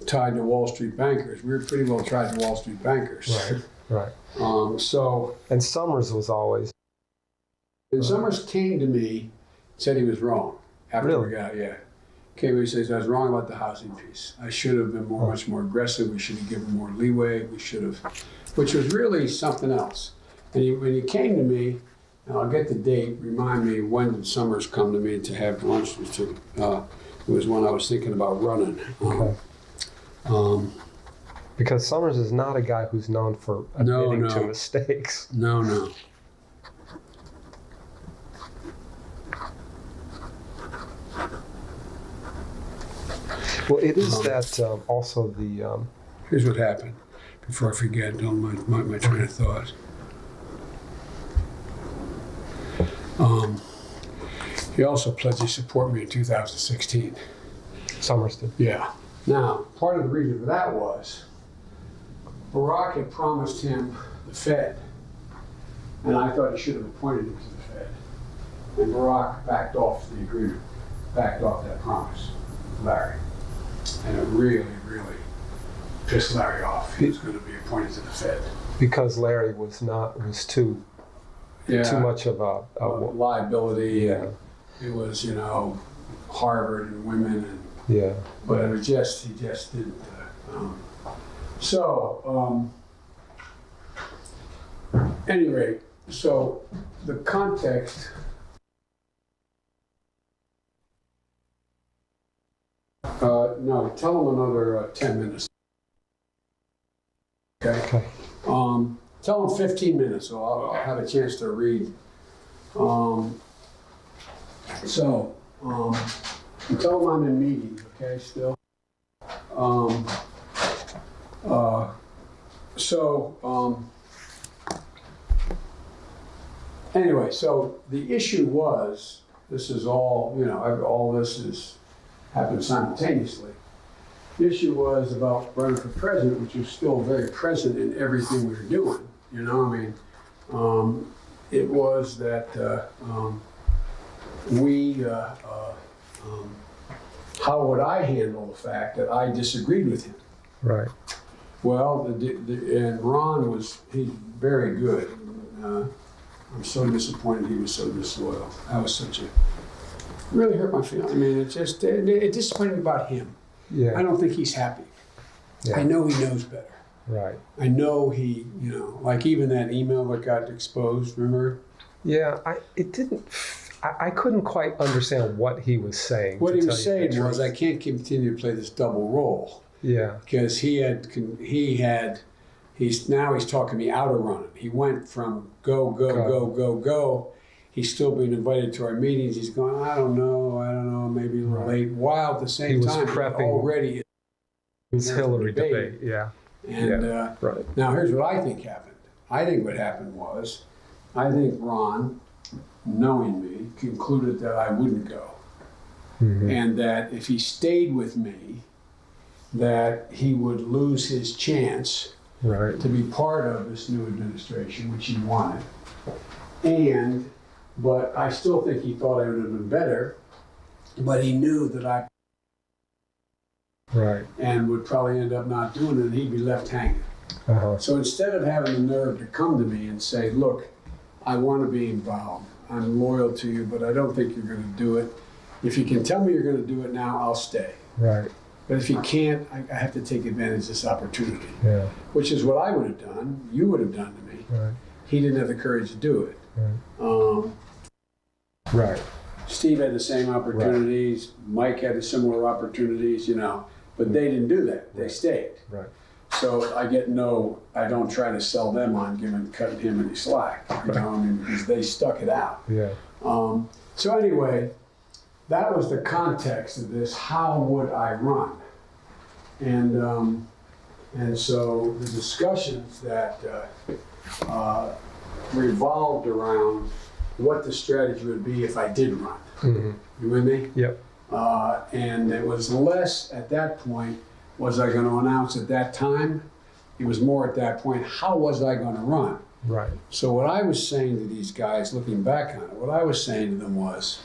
tied to Wall Street bankers, we were pretty well tied to Wall Street bankers. Right. Right. So, And Summers was always. and Summers came to me, said he was wrong after Really? we got, yeah. Came to me and says, I was wrong about the housing piece. I should have been much more aggressive. We should have given more leeway. We should have, which was really something else. And when he came to me, and I'll get the date, remind me, when did Summers come to me to have lunch? It was when I was thinking about running. Okay. Because Summers is not a guy who's known for admitting to mistakes. No. Well, it is that also the. Here's what happened. Before I forget, don't mind my train of thought. He also pledged to support me in 2016. Summers did. Yeah. Now, part of the reason for that was Barack had promised him the Fed, and I thought he should have appointed him to the Fed. And Barack backed off the agreement, backed off that promise, Larry. And it really, really pissed Larry off. He was going to be appointed to the Fed. Because Larry was too much of a liability. Yeah. And it was, you know, Harvard and women, and yeah. but it was he just didn't. Any rate, so the context. No, tell them another 10 minutes. Okay. Tell them 15 minutes, so I'll have a chance to read. Tell them I'm in meetings, okay, still. Anyway, so the issue was, this is all, you know, all this is happened simultaneously. The issue was about running for president, which was still very present in everything we were doing. You know, I mean, it was that how would I handle the fact that I disagreed with him? Right. Well, and Ron he's very good. I'm so disappointed he was so disloyal. That was really hurt my feelings. I mean, it disappointed me about him. Yeah. I don't think he's happy. Yeah. I know he knows better. Right. I know he, you know, like even that email that got exposed, remember? Yeah, I couldn't quite understand what he was saying. What he was saying was, I can't continue to play this double role. Yeah. Because he's talking me out of running. He went from go. He's still being invited to our meetings. He's going, I don't know, maybe a little late. While at the same time, prepping already his Hillary debate. Yeah. And right. Now here's what I think happened. I think what happened was, I think Ron, knowing me, concluded that I wouldn't go. Mm-hmm. And that if he stayed with me, that he would lose his chance to be part of this new administration, which he wanted. But I still think he thought I would have been better, but he knew that I and would probably end up not doing it, and he'd be left hanging. Uh-huh. So instead of having the nerve to come to me and say, look, I want to be involved, I'm loyal to you, but I don't think you're going to do it. If you can tell me you're going to do it now, I'll stay. Right. But if you can't, I have to take advantage of this opportunity. Yeah. Which is what I would have done, you would have done to me. Right. He didn't have the courage to do it. Right. Steve had the same opportunities. Right. Mike had the similar opportunities, you know, but they didn't do that. They stayed. Right. So I don't try to sell them on cutting him any slack, you know, I mean, because they stuck it out. Yeah. So anyway, that was the context of this. How would I run? And so the discussions that revolved around what the strategy would be if I did run. Mm-hmm. You with me? Yep. And it was less at that point, was I going to announce at that time? It was more at that point, how was I going to run? Right. So what I was saying to these guys, looking back on it, what I was saying to them was,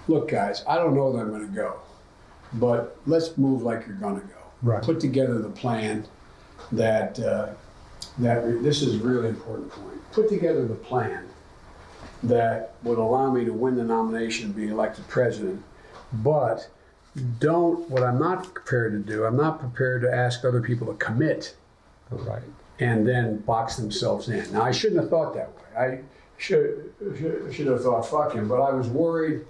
look guys, I don't know that I'm gonna go, but let's move like you're gonna go. Right. Put together the plan that, this is a really important point. Put together the plan that would allow me to win the nomination and be elected president, but what I'm not prepared to do, I'm not prepared to ask other people to commit. Right. And then box themselves in. Now, I shouldn't have thought that way. I should have thought, fuck him, but I was worried.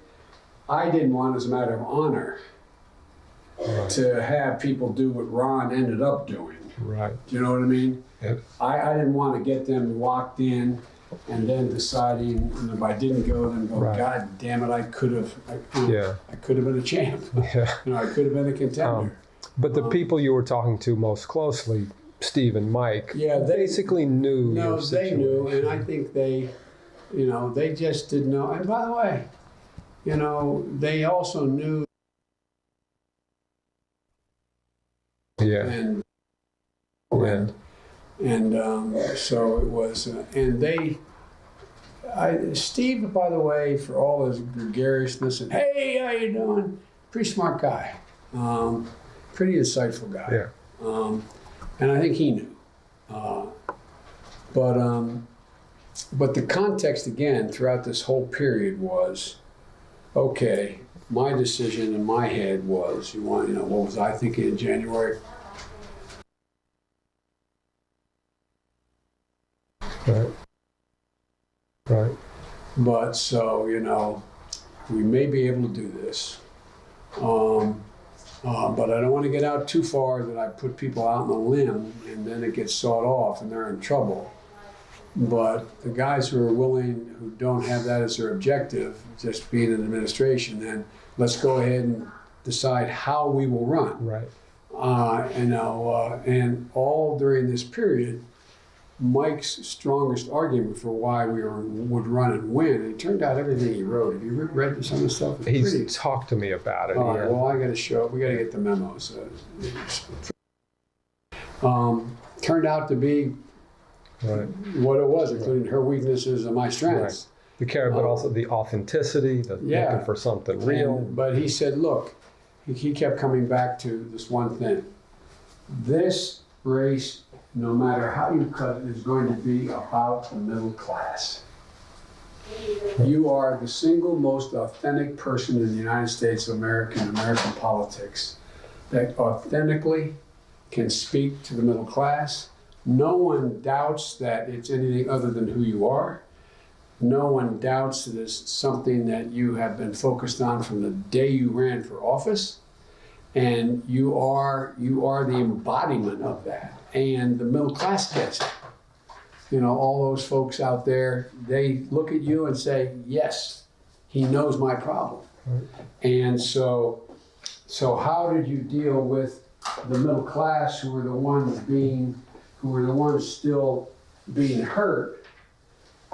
I didn't want, as a matter of honor, to have people do what Ron ended up doing. Right. Do you know what I mean? Yep. I didn't want to get them locked in and then deciding, and if I didn't go, then go, Right. God damn it, I could have been a champ. Yeah. I could have been a contender. But the people you were talking to most closely, Steve and Mike, Yeah, they basically knew No, your they situation. knew, and I think they just didn't know. And by the way, they also knew, Yeah. and Yeah. so it was, Steve, by the way, for all his gregariousness and hey, how you doing? Pretty smart guy, pretty insightful guy. Yeah. And I think he knew. But the context, again, throughout this whole period was, okay, my decision in my head was, what was I thinking in January? Right. Right. But so, we may be able to do this. But I don't want to get out too far that I put people out on a limb and then it gets sawed off and they're in trouble. But the guys who are willing, who don't have that as their objective, just being in administration, then let's go ahead and decide how we will run. Right. And all during this period, Mike's strongest argument for why we would run and win, and it turned out everything he wrote. Have you read some of the stuff? He's talked to me about it. All Yeah. right, well, I got to show. We got to get the memos. Turned out to be Right. what it was, including her weaknesses and my strengths. The care, but also the authenticity, looking for something real. But he said, look, he kept coming back to this one thing. This race, no matter how you cut it, is going to be about the middle class. You are the single most authentic person in the United States of America and American politics that authentically can speak to the middle class. No one doubts that it's anything other than who you are. No one doubts that it's something that you have been focused on from the day you ran for office. And you are the embodiment of that. And the middle class gets it. All those folks out there, they look at you and say, yes, he knows my problem. Right. And so how did you deal with the middle class who were the ones still being hurt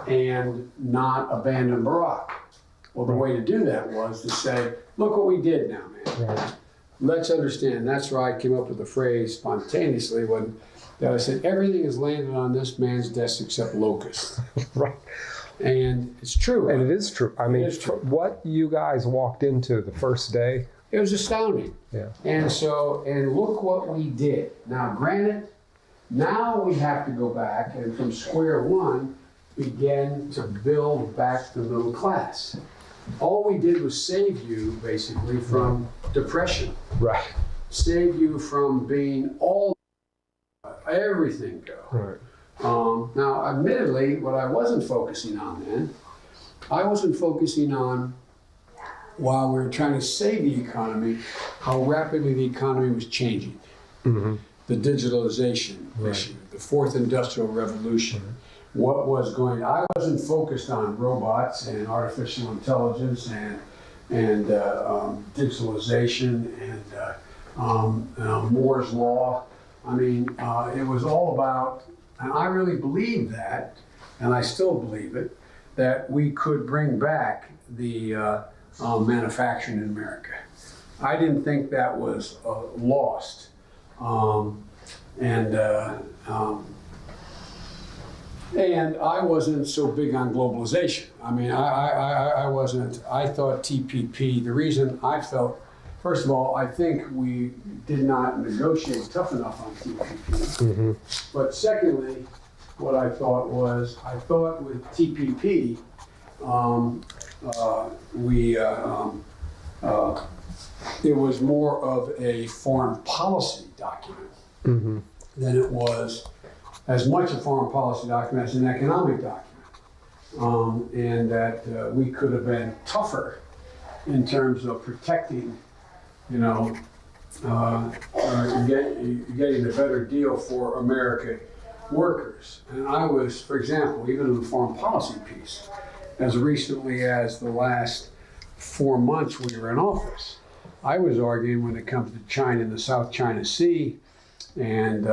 and not abandon Barack? Well, the way to do that was to say, look what we did now, man. Right. Let's understand. That's why I came up with the phrase spontaneously that I said, everything is landed on this man's desk except locusts. Right. And it's true. And it is true. I mean, what you guys walked into the first day. It was astounding. Yeah. And look what we did. Now, granted, now we have to go back and from square one, begin to build back the middle class. All we did was save you, basically, from depression. Right. Save you from being everything go. Right. Now, admittedly, what I wasn't focusing on then, I wasn't focusing on, while we were trying to save the economy, how rapidly the economy was changing. Mm-hmm. The digitalization issue, the fourth industrial revolution. Mm-hmm. What was going on? I wasn't focused on robots and artificial intelligence and digitalization and Moore's law. I mean, it was all about, and I really believe that, and I still believe it, that we could bring back the manufacturing in America. I didn't think that was lost. And I wasn't so big on globalization. I mean, I wasn't, I thought TPP, the reason I felt, first of all, I think we did not negotiate tough enough on TPP. But secondly, what I thought was, I thought with TPP, it was more of a foreign policy document than it was as much a foreign policy document as an economic document. And that we could have been tougher in terms of protecting, getting a better deal for American workers. And I was, for example, even in the foreign policy piece, as recently as the last 4 months we were in office, I was arguing when it comes to China and the South China Sea and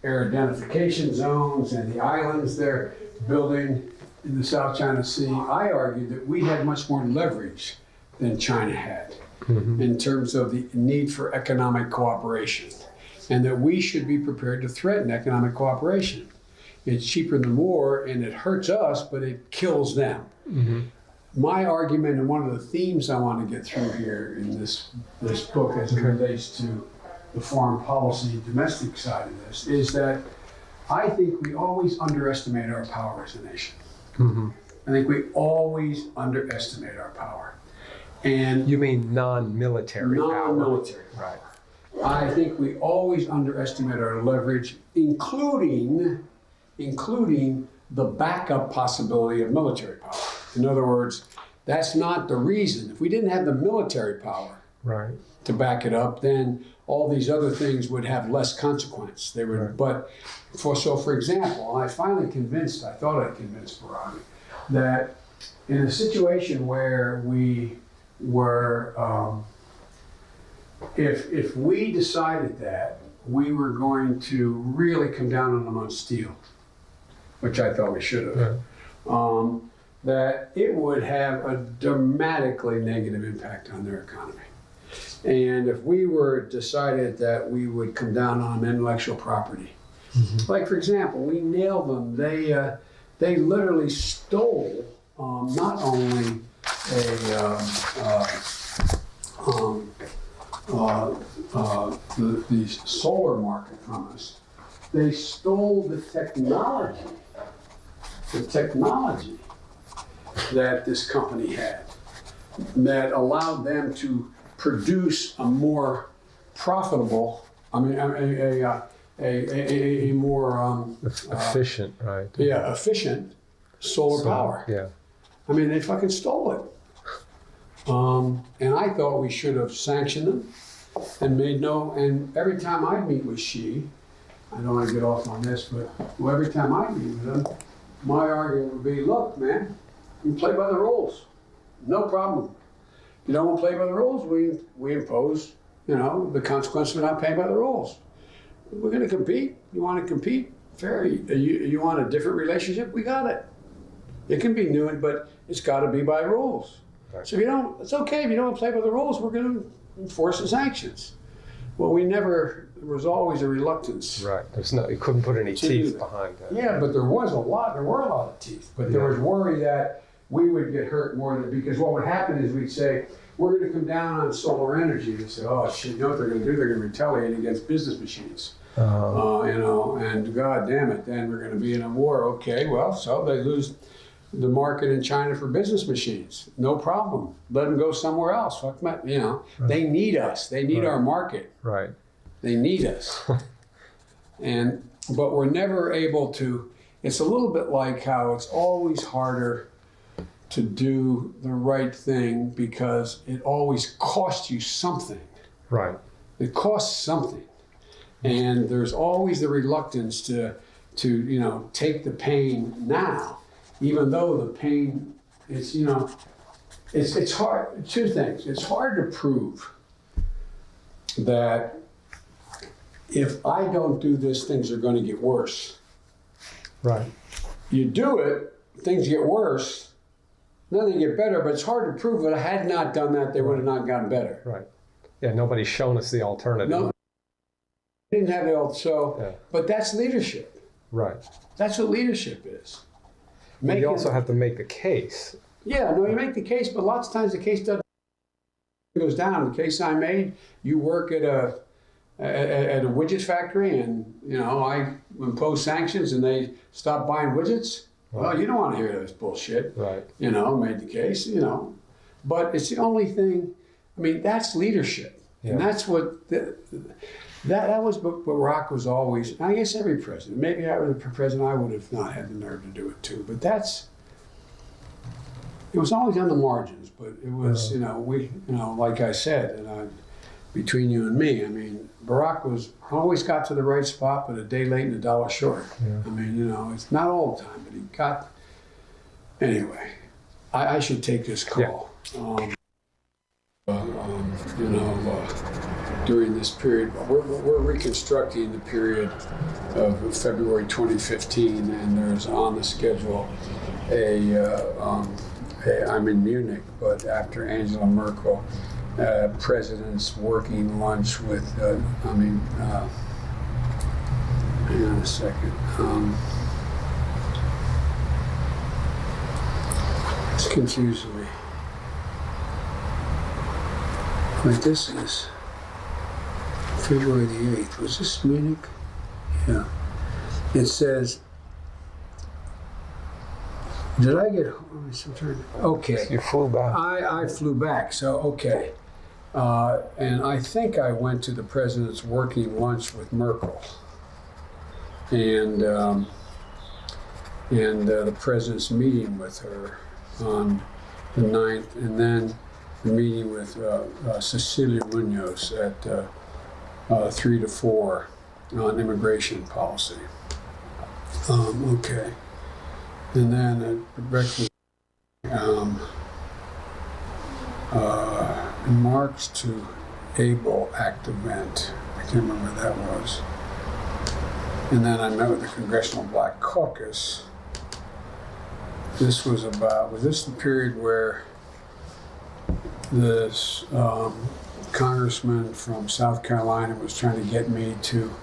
air identification zones and the islands they're building in the South China Sea. I argued that we had much more leverage than China had in terms of the need for economic cooperation, and that we should be prepared to threaten economic cooperation. It's cheaper than war, and it hurts us, but it kills them. My argument, and one of the themes I want to get through here in this book as it relates to the foreign policy, domestic side of this, is that I think we always underestimate our power as a nation. I think we always underestimate our power. And You mean non-military power? Non-military. Right. I think we always underestimate our leverage, including the backup possibility of military power. In other words, that's not the reason. If we didn't have the military power to back it up, then all these other things would have less consequence. They would, but for example, I finally thought I convinced Barani that in a situation where we were, if we decided that we were going to really come down on them on steel, which I thought we should have, that it would have a dramatically negative impact on their economy. And if we were decided that we would come down on intellectual property, like for example, we nailed them. They literally stole not only the solar market from us, they stole the technology that this company had that allowed them to produce a more profitable, a more efficient, right? Yeah, efficient solar power. Yeah. I mean, they fucking stole it. And I thought we should have sanctioned them and and every time I meet with Xi, I don't want to get off on this, but every time I meet with them, my argument would be, look, man, you play by the rules. No problem. If you don't want to play by the rules, we impose, the consequence of not paying by the rules. We're going to compete. You want to compete? Fair. You want a different relationship? We got it. It can be new, but it's got to be by rules. Right. So it's okay if you don't want to play by the rules, we're going to enforce the sanctions. Well, there was always a reluctance. Right. You couldn't put any teeth behind that. Yeah, but there were a lot of teeth. But there was worry that we would get hurt more because what would happen is we'd say, we're going to come down on solar energy. They say, oh shit, you know what they're going to do? They're going to retaliate against business machines. And God damn it, then we're going to be in a war. Okay, well, so they lose the market in China for business machines. No problem. Let them go somewhere else. Fuck my, They need us. They need our market. Right. They need us. But we're never able to. It's a little bit like how it's always harder to do the right thing because it always costs you something. Right. It costs something. And there's always the reluctance to take the pain now, even though the pain is, it's hard. Two things. It's hard to prove that if I don't do this, things are going to get worse. Right. You do it, things get worse. Then they get better, but it's hard to prove that I had not done that, they would have not gotten better. Right. Yeah, nobody's shown us the alternative. No, didn't have the old, but that's leadership. Right. That's what leadership is. But you also have to make the case. Yeah, no, you make the case, but lots of times the case doesn't goes down. The case I made, you work at a widget factory, and I impose sanctions, and they stop buying widgets. Well, you don't want to hear this bullshit. Right. Made the case. But it's the only thing. I mean, that's leadership, and that's what that was. What Barack was always. And I guess every president. Maybe I were the president, I would have not had the nerve to do it too. But it was always on the margins. But it was, like I said, and between you and me, I mean, Barack always got to the right spot, but a day late and a dollar short. Yeah. I mean, it's not all the time, but he got. Anyway, I should take this call. Yeah. During this period, we're reconstructing the period of February 2015, and there's on the schedule I'm in Munich, but after Angela Merkel, president's working lunch with, hang on a second. It's confusing me. Wait, this is February the 8th. Was this Munich? Yeah. It says, did I get home? Okay. You flew back. I flew back, so okay. And I think I went to the president's working lunch with Merkel. And the president's meeting with her on the 9th, and then the meeting with Cecilia Munoz at 3 to 4 on immigration policy. Okay. And then at breakfast, Marx to Able Act event. I can't remember what that was. And then I met with the Congressional Black Caucus. Was this the period where this congressman from South Carolina was trying to get me to,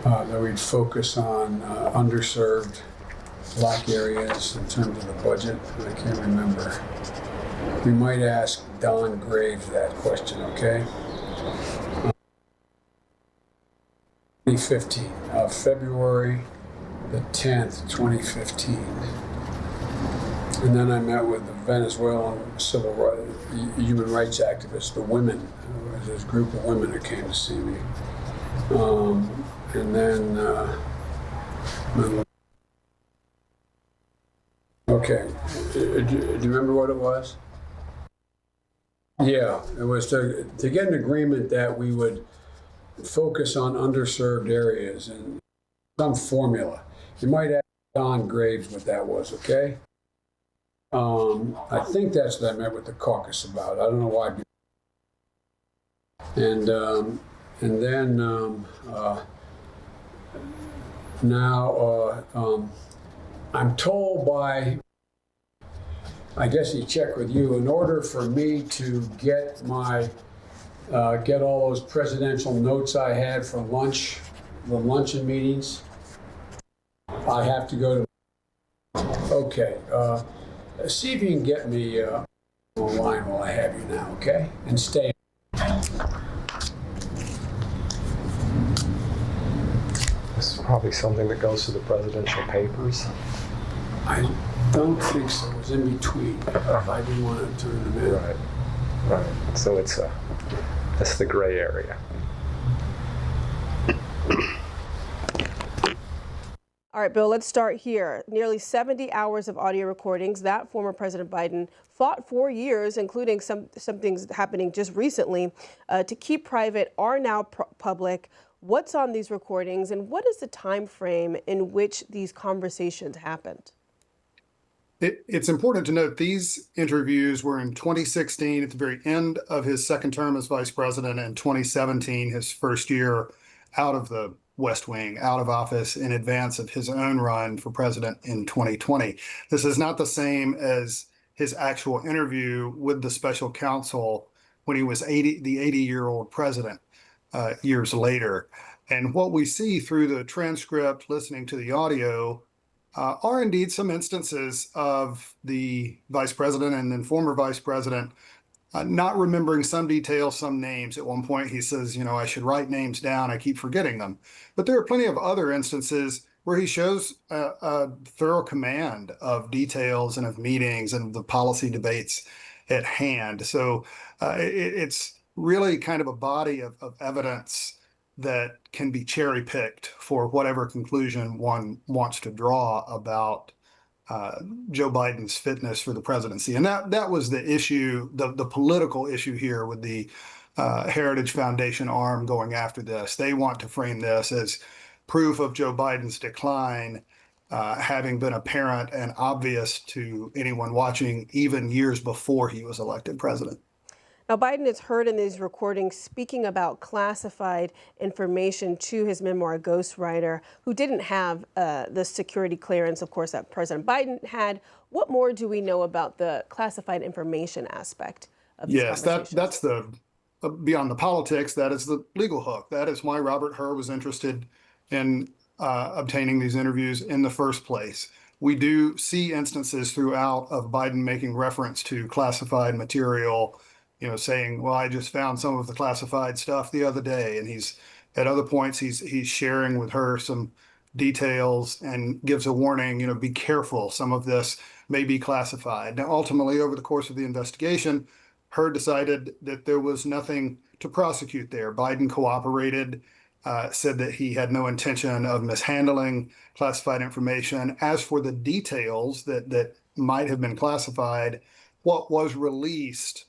that we'd focus on underserved Black areas in terms of the budget? I can't remember. We might ask Don Graves that question, okay? 2015, February the 10th, 2015. And then I met with the Venezuelan human rights activists, the women. There was this group of women that came to see me. And then, okay, do you remember what it was? Yeah, it was to get an agreement that we would focus on underserved areas and some formula. You might ask Don Graves what that was, okay? I think that's what I met with the caucus about. I don't know why. And then now I'm told by, I guess he checked with you, in order for me to get my get all those presidential notes I had for lunch, the luncheon meetings, I have to go to. Okay, see if you can get me online while I have you now, okay? And stay. This is probably something that goes to the presidential papers. I don't think so. It was in between. I didn't want to turn them in. Right. So that's the gray area. All right, Bill, let's start here. Nearly 70 hours of audio recordings that former President Biden fought for years, including some things happening just recently, to keep private are now public. What's on these recordings, and what is the time frame in which these conversations happened? It's important to note these interviews were in 2016 at the very end of his second term as vice president, and 2017, his first year out of the West Wing, out of office in advance of his own run for president in 2020. This is not the same as his actual interview with the special counsel when he was the 80-year-old president years later. And what we see through the transcript, listening to the audio, are indeed some instances of the vice president and then former vice president not remembering some details, some names. At one point, he says, I should write names down. I keep forgetting them. But there are plenty of other instances where he shows a thorough command of details and of meetings and the policy debates at hand. So it's really kind of a body of evidence that can be cherry picked for whatever conclusion one wants to draw about Joe Biden's fitness for the presidency. And that was the issue, the political issue here with the Heritage Foundation arm going after this. They want to frame this as proof of Joe Biden's decline, having been apparent and obvious to anyone watching even years before he was elected president. Now, Biden is heard in these recordings speaking about classified information to his memoir ghostwriter, who didn't have the security clearance, of course, that President Biden had. What more do we know about the classified information aspect of these conversations? That's the beyond the politics. That is the legal hook. That is why Robert Hur was interested in obtaining these interviews in the first place. We do see instances throughout of Biden making reference to classified material, saying, well, I just found some of the classified stuff the other day. And he's at other points, he's sharing with her some details and gives a warning, be careful. Some of this may be classified. Now, ultimately, over the course of the investigation, Hur decided that there was nothing to prosecute there. Biden cooperated, said that he had no intention of mishandling classified information. As for the details that might have been classified, what was released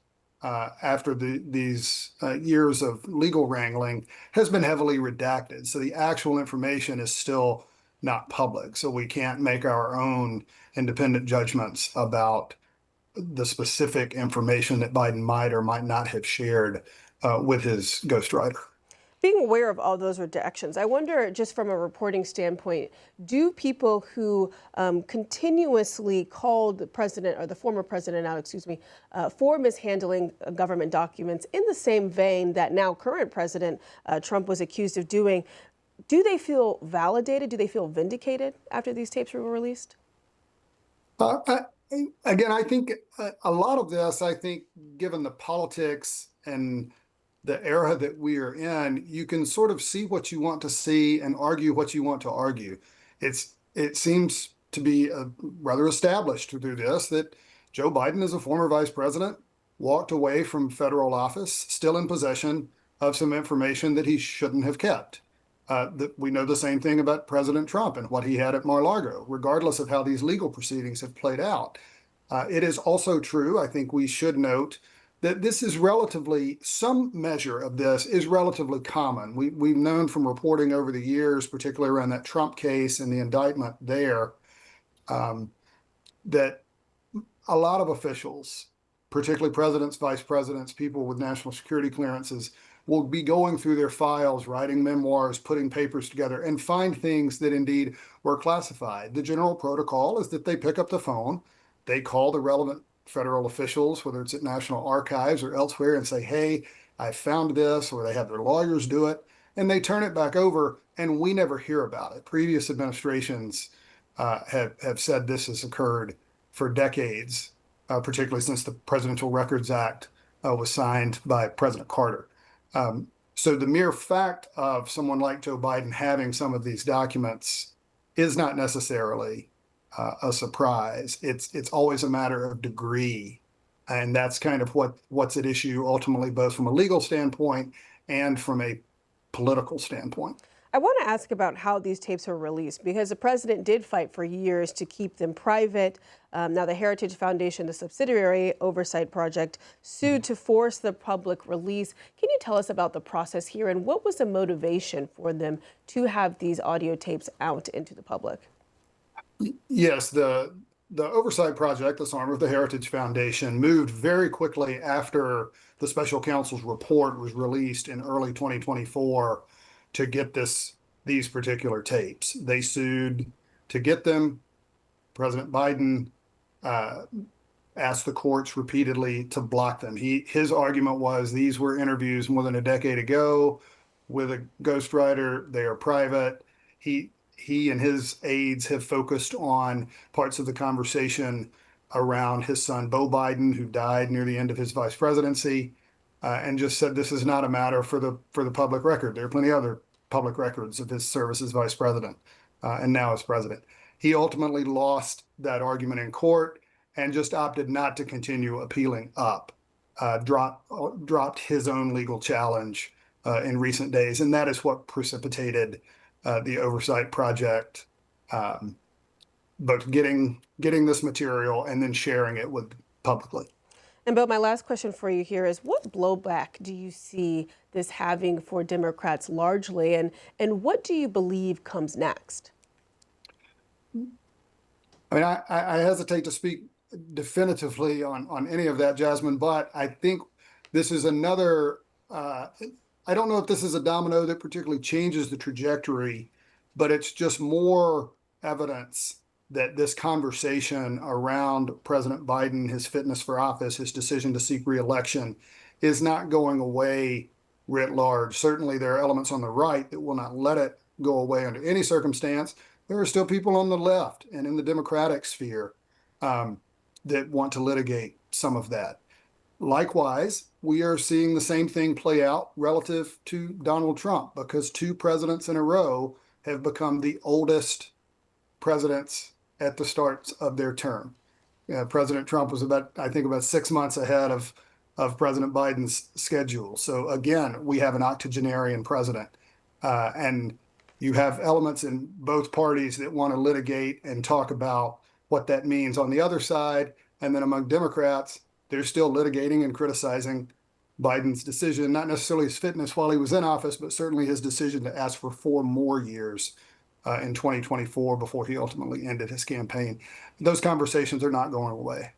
after these years of legal wrangling has been heavily redacted. So the actual information is still not public. So we can't make our own independent judgments about the specific information that Biden might or might not have shared with his ghostwriter. Being aware of all those redactions, I wonder, just from a reporting standpoint, do people who continuously called the president, or the former president now, for mishandling government documents in the same vein that now current President Trump was accused of doing, do they feel validated? Do they feel vindicated after these tapes were released? Again, I think a lot of this, given the politics and the era that we are in, you can sort of see what you want to see and argue what you want to argue. It seems to be rather established through this that Joe Biden, as a former vice president, walked away from federal office still in possession of some information that he shouldn't have kept. We know the same thing about President Trump and what he had at Mar-a-Lago, regardless of how these legal proceedings have played out. It is also true, I think we should note, that this is some measure of this is relatively common. We've known from reporting over the years, particularly around that Trump case and the indictment there, that a lot of officials, particularly presidents, vice presidents, people with national security clearances, will be going through their files, writing memoirs, putting papers together, and find things that indeed were classified. The general protocol is that they pick up the phone, they call the relevant federal officials, whether it's at National Archives or elsewhere, and say, hey, I found this, or they have their lawyers do it, and they turn it back over, and we never hear about it. Previous administrations have said this has occurred for decades, particularly since the Presidential Records Act was signed by President Carter. So the mere fact of someone like Joe Biden having some of these documents is not necessarily a surprise. It's always a matter of degree. And that's kind of what's at issue ultimately, both from a legal standpoint and from a political standpoint. I want to ask about how these tapes were released, because the president did fight for years to keep them private. Now the Heritage Foundation, the subsidiary oversight project, sued to force the public release. Can you tell us about the process here, and what was the motivation for them to have these audio tapes out into the public? Yes, the oversight project, this arm of the Heritage Foundation, moved very quickly after the special counsel's report was released in early 2024 to get these particular tapes. They sued to get them. President Biden asked the courts repeatedly to block them. His argument was these were interviews more than a decade ago. with a ghostwriter. They are private. He and his aides have focused on parts of the conversation around his son, Beau Biden, who died near the end of his vice presidency, and just said this is not a matter for the public record. There are plenty of other public records of his service as vice president and now as president. He ultimately lost that argument in court and just opted not to continue appealing up. Dropped his own legal challenge in recent days, and that is what precipitated the oversight project, both getting this material and then sharing it with publicly. And Bill, my last question for you here is, what blowback do you see this having for Democrats largely, and what do you believe comes next? I mean, I hesitate to speak definitively on any of that, Jasmine, but I think this is another, I don't know if this is a domino that particularly changes the trajectory, but it's just more evidence that this conversation around President Biden, his fitness for office, his decision to seek reelection, is not going away writ large. Certainly, there are elements on the right that will not let it go away under any circumstance. There are still people on the left and in the Democratic sphere that want to litigate some of that. Likewise, we are seeing the same thing play out relative to Donald Trump, because 2 presidents in a row have become the oldest presidents at the start of their term. President Trump was I think about 6 months ahead of President Biden's schedule. So again, we have an octogenarian president, and you have elements in both parties that want to litigate and talk about what that means on the other side. And then among Democrats, they're still litigating and criticizing Biden's decision, not necessarily his fitness while he was in office, but certainly his decision to ask for 4 more years in 2024 before he ultimately ended his campaign. Those conversations are not going away.